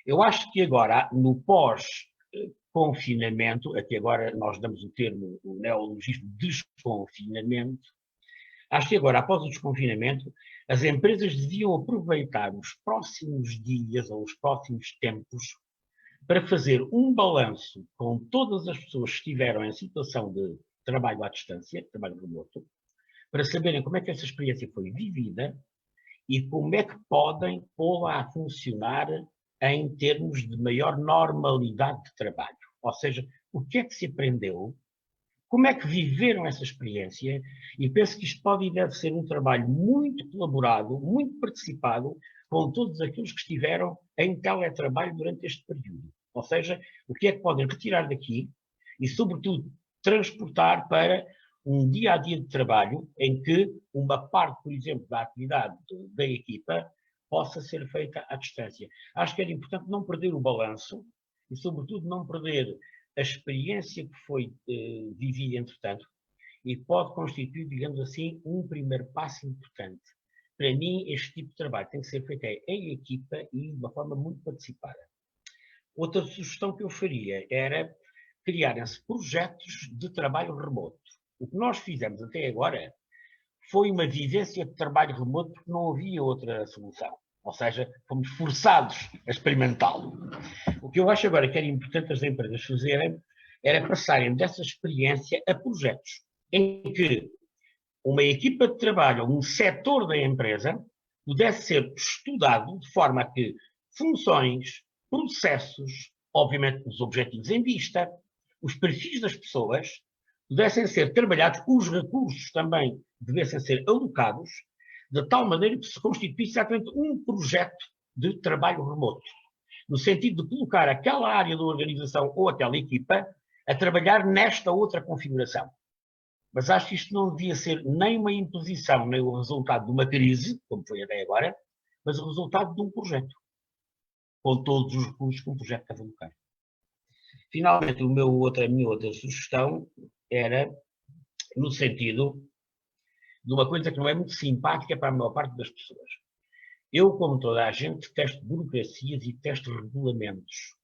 Eu acho que agora, no pós-confinamento, aqui agora nós damos o termo, o neologismo desconfinamento, acho que agora, após o desconfinamento, as empresas deviam aproveitar os próximos dias ou os próximos tempos para fazer um balanço com todas as pessoas que estiveram em situação de trabalho à distância, trabalho remoto, para saberem como é que essa experiência foi vivida e como é que podem pô-la a funcionar em termos de maior normalidade de trabalho. Ou seja, o que é que se aprendeu, como é que viveram essa experiência, e penso que isto pode e deve ser um trabalho muito colaborado, muito participado, com todos aqueles que estiveram em teletrabalho durante este período. Ou seja, o que é que podem retirar daqui e, sobretudo, transportar para um dia-a-dia de trabalho em que uma parte, por exemplo, da atividade da equipa possa ser feita à distância. Acho que era importante não perder o balanço e, sobretudo, não perder a experiência que foi vivida, entretanto, e pode constituir, digamos assim, um primeiro passo importante. Para mim, este tipo de trabalho tem que ser feito em equipa e de uma forma muito participada. Outra sugestão que eu faria era criarem-se projetos de trabalho remoto. O que nós fizemos até agora foi uma vivência de trabalho remoto porque não havia outra solução. Ou seja, fomos forçados a experimentá-lo. O que eu acho agora que era importante as empresas fazerem era passarem dessa experiência a projetos em que uma equipa de trabalho ou um setor da empresa pudesse ser estudado de forma a que funções, processos, obviamente os objetivos em vista, os perfis das pessoas pudessem ser trabalhados, os recursos também devessem ser alocados, de tal maneira que se constituísse exatamente um projeto de trabalho remoto, no sentido de colocar aquela área da organização ou aquela equipa a trabalhar nesta outra configuração. Mas acho que isto não devia ser nem uma imposição, nem o resultado de uma crise, como foi até agora, mas o resultado de um projeto, com todos os recursos que um projeto deve alocar. Finalmente, a minha outra sugestão era no sentido de uma coisa que não é muito simpática para a maior parte das pessoas. Eu, como toda a gente, detesto burocracias e detesto regulamentos.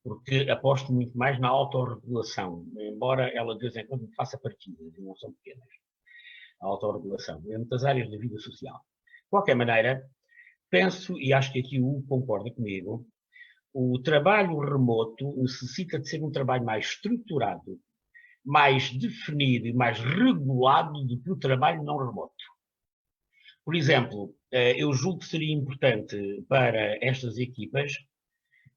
Porque aposto muito mais na autorregulação, embora ela de vez em quando faça partidas, e não são pequenas. A autorregulação, em muitas áreas da vida social. De qualquer maneira, penso, e acho que aqui o Hugo concorda comigo, o trabalho remoto necessita de ser um trabalho mais estruturado, mais definido e mais regulado do que o trabalho não remoto. Por exemplo, eu julgo que seria importante para estas equipas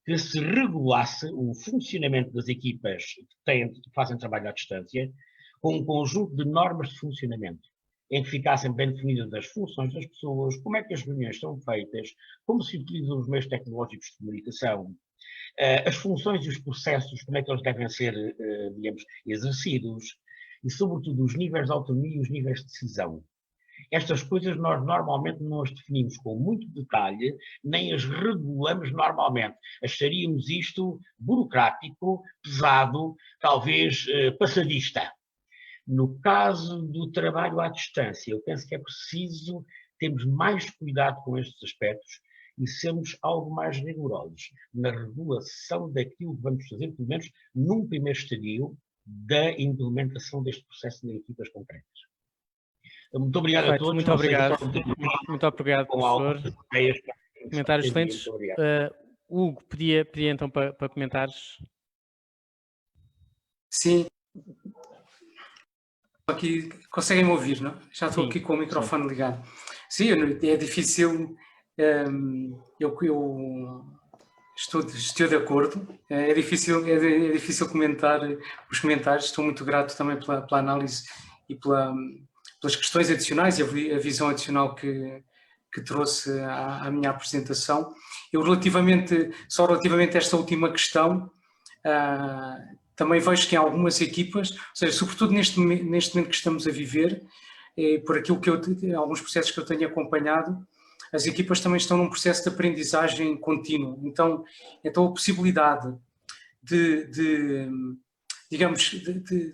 que se regulasse o funcionamento das equipas que fazem trabalho à distância com um conjunto de normas de funcionamento, em que ficassem bem definidas as funções das pessoas, como é que as reuniões são feitas, como se utilizam os meios tecnológicos de comunicação, as funções e os processos, como é que eles devem ser, digamos, exercidos, e, sobretudo, os níveis de autonomia e os níveis de decisão. Estas coisas nós normalmente não as definimos com muito detalhe, nem as regulamos normalmente. Acharíamos isto burocrático, pesado, talvez passadista. No caso do trabalho à distância, eu penso que é preciso termos mais cuidado com estes aspectos e sermos algo mais rigorosos na regulação daquilo que vamos fazer, pelo menos num primeiro estadio da implementação deste processo em equipas concretas. Muito obrigado a todos. Muito obrigado. Muito obrigado, professor. Comentários excelentes. Hugo, pedia então para comentares. Sim. Aqui, conseguem-me ouvir, não? Já estou aqui com o microfone ligado. Sim, é difícil. Eu estou de acordo. É difícil comentar os comentários. Estou muito grato também pela análise e pelas questões adicionais e a visão adicional que trouxe à minha apresentação. Eu, relativamente a esta última questão, também vejo que em algumas equipas, ou seja, sobretudo neste momento que estamos a viver, por aquilo que alguns processos que eu tenho acompanhado, as equipas também estão num processo de aprendizagem contínuo. Então a possibilidade digamos,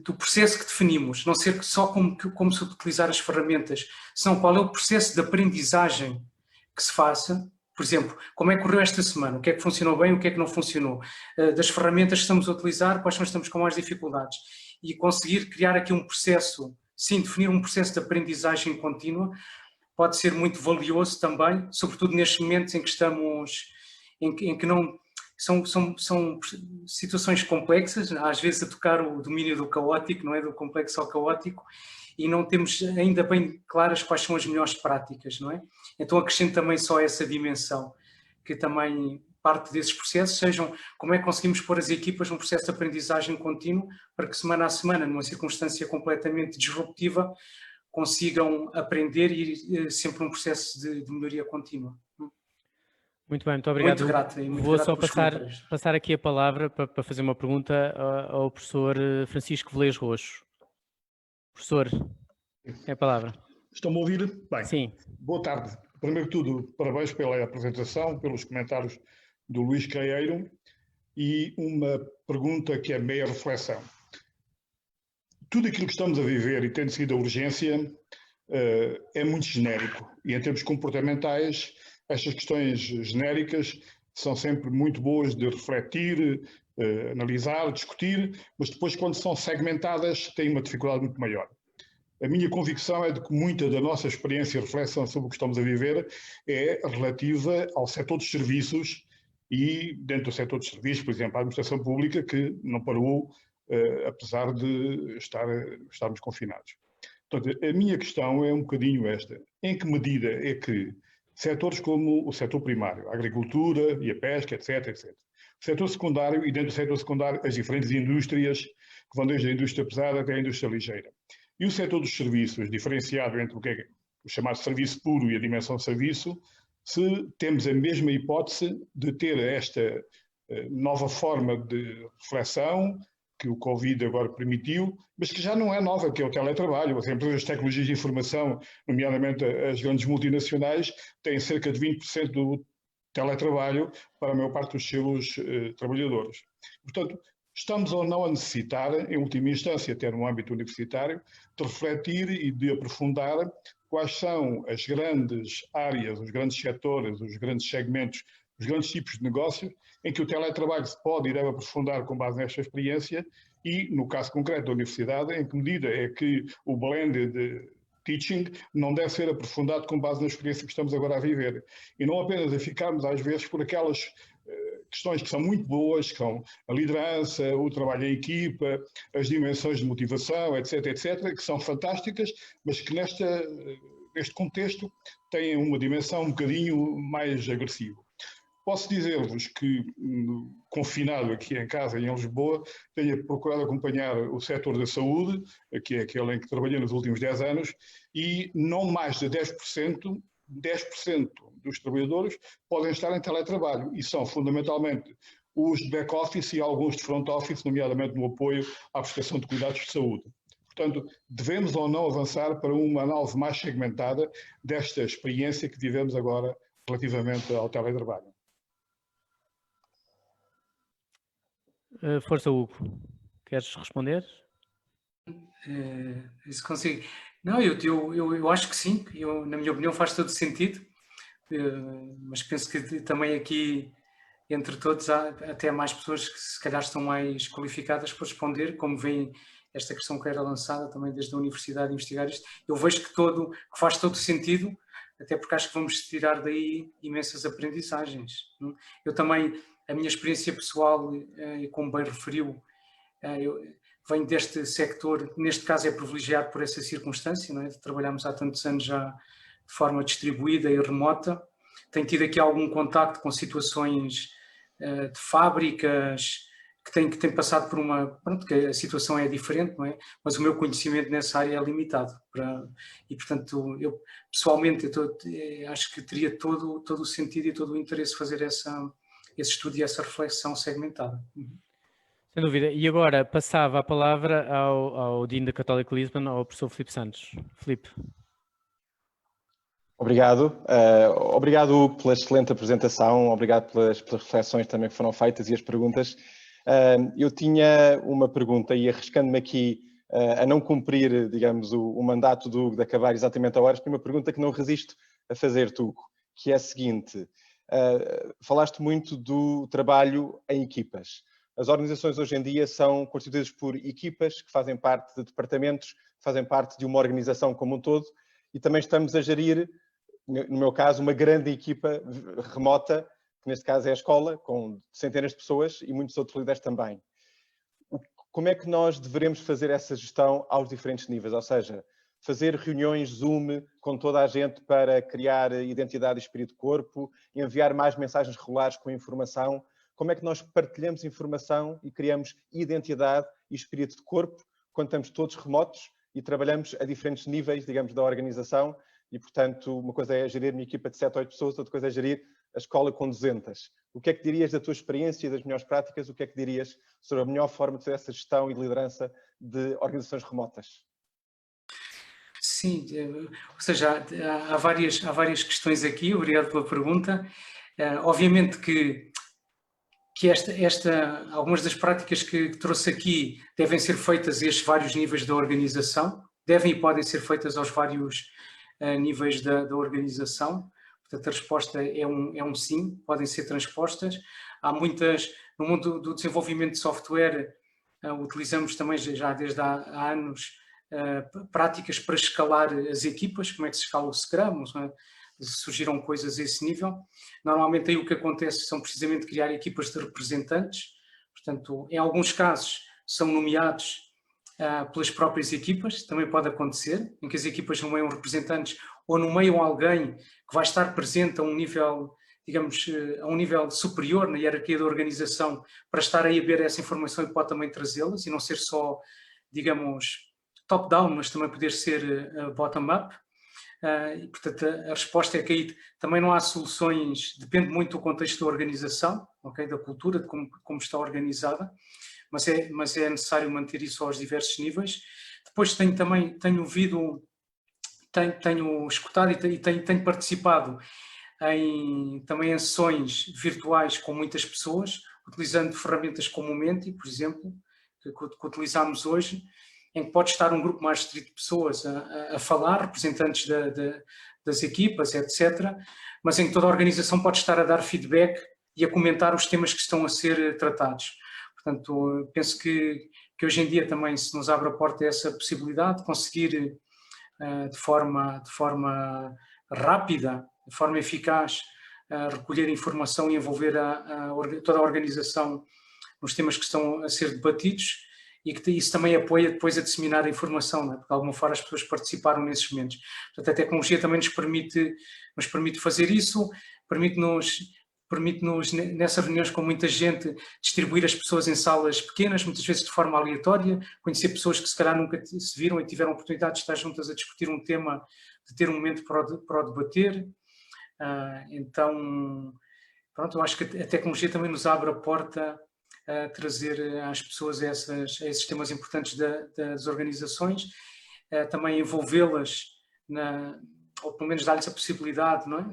do processo que definimos, não ser só como se utilizar as ferramentas, senão qual é o processo de aprendizagem que se faça. Por exemplo, como é que correu esta semana? O que é que funcionou bem, o que é que não funcionou? Das ferramentas que estamos a utilizar, quais são as que estamos com mais dificuldades? E conseguir criar aqui um processo, sim, definir um processo de aprendizagem contínua, pode ser muito valioso também, sobretudo nestes momentos em que estamos, em que não... São situações complexas, às vezes a tocar o domínio do caótico, não é? Do complexo ao caótico, e não temos ainda bem claras quais são as melhores práticas, não é? Então acrescento também só essa dimensão, que também parte desses processos sejam como é que conseguimos pôr as equipas num processo de aprendizagem contínuo para que semana a semana, numa circunstância completamente disruptiva, consigam aprender e ir sempre num processo de melhoria contínua. Muito bem, muito obrigado. Muito grato. Vou só passar aqui a palavra para fazer uma pergunta ao professor Francisco Velez Roxo. Professor, é a palavra. Estão-me a ouvir? Bem, sim. Boa tarde. Primeiro de tudo, parabéns pela apresentação, pelos comentários do Luís Caeiro e uma pergunta que é meia reflexão. Tudo aquilo que estamos a viver e tendo sido a urgência é muito genérico e em termos comportamentais estas questões genéricas são sempre muito boas de refletir, analisar, discutir, mas depois, quando são segmentadas, têm uma dificuldade muito maior. A minha convicção é de que muita da nossa experiência e reflexão sobre o que estamos a viver é relativa ao setor dos serviços e, dentro do setor dos serviços, por exemplo, a administração pública, que não parou, apesar de estarmos confinados. Portanto, a minha questão é um bocadinho esta. Em que medida é que setores como o setor primário, a agricultura e a pesca, etc., o setor secundário, e dentro do setor secundário as diferentes indústrias, que vão desde a indústria pesada até a indústria ligeira, e o setor dos serviços, diferenciado entre o que é o chamado serviço puro e a dimensão de serviço, se temos a mesma hipótese de ter esta nova forma de reflexão que o Covid agora permitiu, mas que já não é nova, que é o teletrabalho. As empresas de tecnologias de informação, nomeadamente as grandes multinacionais, têm cerca de 20% do teletrabalho para a maior parte dos seus trabalhadores. Portanto, estamos ou não a necessitar, em última instância, até no âmbito universitário, de refletir e de aprofundar quais são as grandes áreas, os grandes setores, os grandes segmentos, os grandes tipos de negócios em que o teletrabalho se pode e deve aprofundar com base nesta experiência e, no caso concreto da universidade, em que medida é que o blended teaching não deve ser aprofundado com base na experiência que estamos agora a viver. E não apenas a ficarmos, às vezes, por aquelas questões que são muito boas, que são a liderança, o trabalho em equipa, as dimensões de motivação, etc., etc., que são fantásticas, mas que neste contexto têm uma dimensão um bocadinho mais agressiva. Posso dizer-vos que, confinado aqui em casa, em Lisboa, tenho procurado acompanhar o setor da saúde, que é aquele em que trabalhei nos últimos 10 anos, e não mais de 10% dos trabalhadores podem estar em teletrabalho, e são fundamentalmente os de back-office e alguns de front-office, nomeadamente no apoio à prestação de cuidados de saúde. Portanto, devemos ou não avançar para uma análise mais segmentada desta experiência que vivemos agora relativamente ao teletrabalho. Força, Hugo. Queres responder? Se consigo. Não, eu acho que sim. Na minha opinião faz todo sentido. Mas penso que também aqui, entre todos, há até mais pessoas que se calhar estão mais qualificadas para responder, como veem esta questão que era lançada também desde a Universidade a investigar isto. Eu vejo que faz todo sentido, até porque acho que vamos tirar daí imensas aprendizagens. Eu também, a minha experiência pessoal, e como bem referiu, eu venho deste sector, neste caso é privilegiado por essa circunstância, não é? Trabalhamos há tantos anos já de forma distribuída e remota. Tenho tido aqui algum contacto com situações de fábricas que têm passado por pronto, que a situação é diferente, não é? Mas o meu conhecimento nessa área é limitado. E, portanto, eu pessoalmente acho que teria todo o sentido e todo o interesse fazer esse estudo e essa reflexão segmentada. Sem dúvida. E agora passava a palavra ao Dean da Católica Lisbon, ao professor Filipe Santos. Filipe. Obrigado. Obrigado, Hugo, pela excelente apresentação. Obrigado pelas reflexões também que foram feitas e as perguntas. Eu tinha uma pergunta e arriscando-me aqui a não cumprir, digamos, o mandato do Hugo de acabar exatamente a horas, uma pergunta que não resisto a fazer-te, Hugo, que é a seguinte. Falaste muito do trabalho em equipas. As organizações hoje em dia são constituídas por equipas que fazem parte de departamentos, que fazem parte de uma organização como um todo e também estamos a gerir, no meu caso, uma grande equipa remota, que neste caso é a escola, com centenas de pessoas e muitos outros líderes também. Como é que nós deveremos fazer essa gestão aos diferentes níveis? Ou seja, fazer reuniões Zoom com toda a gente para criar identidade e espírito de corpo, enviar mais mensagens regulares com informação. Como é que nós partilhamos informação e criamos identidade e espírito de corpo quando estamos todos remotos e trabalhamos a diferentes níveis, digamos, da organização e, portanto, uma coisa é gerir uma equipa de 7 ou 8 pessoas, outra coisa é gerir a escola com 200. O que é que dirias da tua experiência e das melhores práticas? O que é que dirias sobre a melhor forma de fazer essa gestão e liderança de organizações remotas? Sim, ou seja, há várias questões aqui, obrigado pela pergunta. Obviamente que algumas das práticas que trouxe aqui devem ser feitas a estes vários níveis da organização, devem e podem ser feitas aos vários níveis da organização. Portanto, a resposta é um sim, podem ser transpostas. Há muitas, no mundo do desenvolvimento de software, utilizamos também já desde há anos práticas para escalar as equipas, como é que se escala o Scrum, surgiram coisas a esse nível. Normalmente aí o que acontece são precisamente criar equipas de representantes, portanto, em alguns casos são nomeados pelas próprias equipas, também pode acontecer, em que as equipas nomeiam representantes ou nomeiam alguém que vai estar presente a um nível, digamos, a um nível superior na hierarquia da organização para estar aí a ver essa informação e pode também trazê-las e não ser só, digamos, top-down, mas também poder ser bottom-up. E, portanto, a resposta é que aí também não há soluções, depende muito do contexto da organização, okay, da cultura, de como está organizada, mas é necessário manter isso aos diversos níveis. Depois tenho escutado e tenho participado também em sessões virtuais com muitas pessoas, utilizando ferramentas como o Menti, por exemplo, que utilizamos hoje, em que pode estar um grupo mais restrito de pessoas a falar, representantes das equipas, etc., mas em que toda a organização pode estar a dar feedback e a comentar os temas que estão a ser tratados. Portanto, penso que hoje em dia também se nos abre a porta essa possibilidade de conseguir de forma rápida, de forma eficaz, recolher informação e envolver toda a organização nos temas que estão a ser debatidos e que isso também apoia depois a disseminar a informação, não é? Porque de alguma forma as pessoas participaram nesses momentos. Portanto, a tecnologia também nos permite fazer isso, permite-nos, nessas reuniões com muita gente, distribuir as pessoas em salas pequenas, muitas vezes de forma aleatória, conhecer pessoas que se calhar nunca se viram e tiveram a oportunidade de estar juntas a discutir um tema, de ter um momento para o debater. Então, pronto, eu acho que a tecnologia também nos abre a porta a trazer às pessoas a esses temas importantes das organizações, também envolvê-las, ou pelo menos dar-lhes a possibilidade, não é?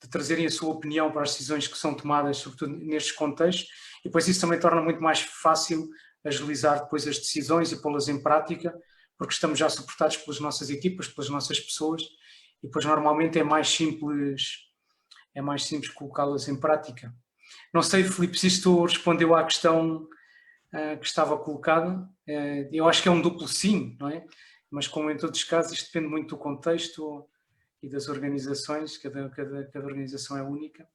de trazerem a sua opinião para as decisões que são tomadas, sobretudo nestes contextos, e depois isso também torna muito mais fácil agilizar depois as decisões e pô-las em prática, porque estamos já suportados pelas nossas equipas, pelas nossas pessoas, e depois normalmente é mais simples colocá-las em prática. Não sei, Filipe, se isto respondeu à questão que estava colocada. Eu acho que é um duplo sim, não é? Mas como em todos os casos, isto depende muito do contexto e das organizações, cada organização é única.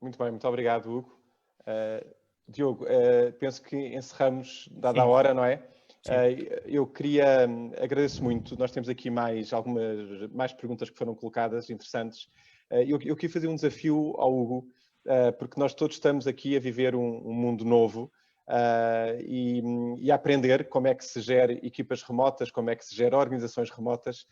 Muito bem, muito obrigado, Hugo. Diogo, penso que encerramos, dada a hora, não é? Eu queria, agradeço muito, nós temos aqui mais perguntas que foram colocadas, interessantes. Eu queria fazer um desafio ao Hugo, porque nós todos estamos aqui a viver um mundo novo e a aprender como é que se gera equipas remotas, como é que se gera organizações remotas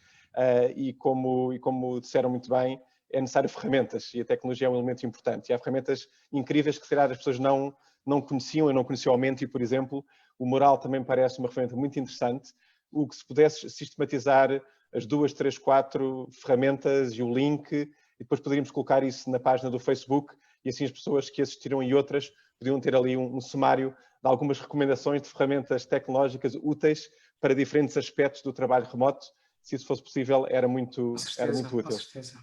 e como disseram muito bem, é necessário ferramentas e a tecnologia é um elemento importante. E há ferramentas incríveis que, se calhar, as pessoas não conheciam. Eu não conhecia o Menti, por exemplo. O Mural também parece uma ferramenta muito interessante. Hugo, se pudesses sistematizar as 2, 3, 4 ferramentas e o link, e depois poderíamos colocar isso na página do Facebook e assim as pessoas que assistiram e outras podiam ter ali um sumário de algumas recomendações de ferramentas tecnológicas úteis para diferentes aspectos do trabalho remoto. Se isso fosse possível, era muito útil. Com certeza.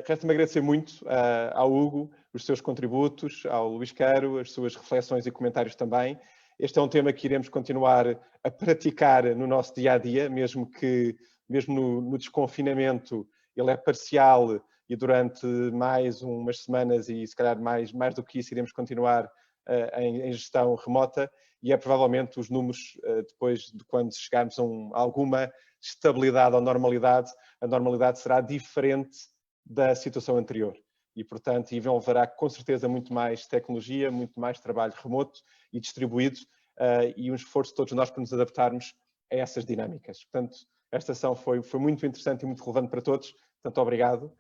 Resta-me agradecer muito ao Hugo os seus contributos, ao Luís Queiro, as suas reflexões e comentários também. Este é um tema que iremos continuar a praticar no nosso dia-a-dia, mesmo no desconfinamento ele é parcial e durante mais umas semanas e se calhar mais do que isso iremos continuar em gestão remota e é provavelmente os números depois de quando chegarmos a alguma estabilidade ou normalidade, a normalidade será diferente da situação anterior e, portanto, envolverá com certeza muito mais tecnologia, muito mais trabalho remoto e distribuído e um esforço de todos nós para nos adaptarmos a essas dinâmicas. Portanto, esta sessão foi muito interessante e muito relevante para todos. Portanto, obrigado.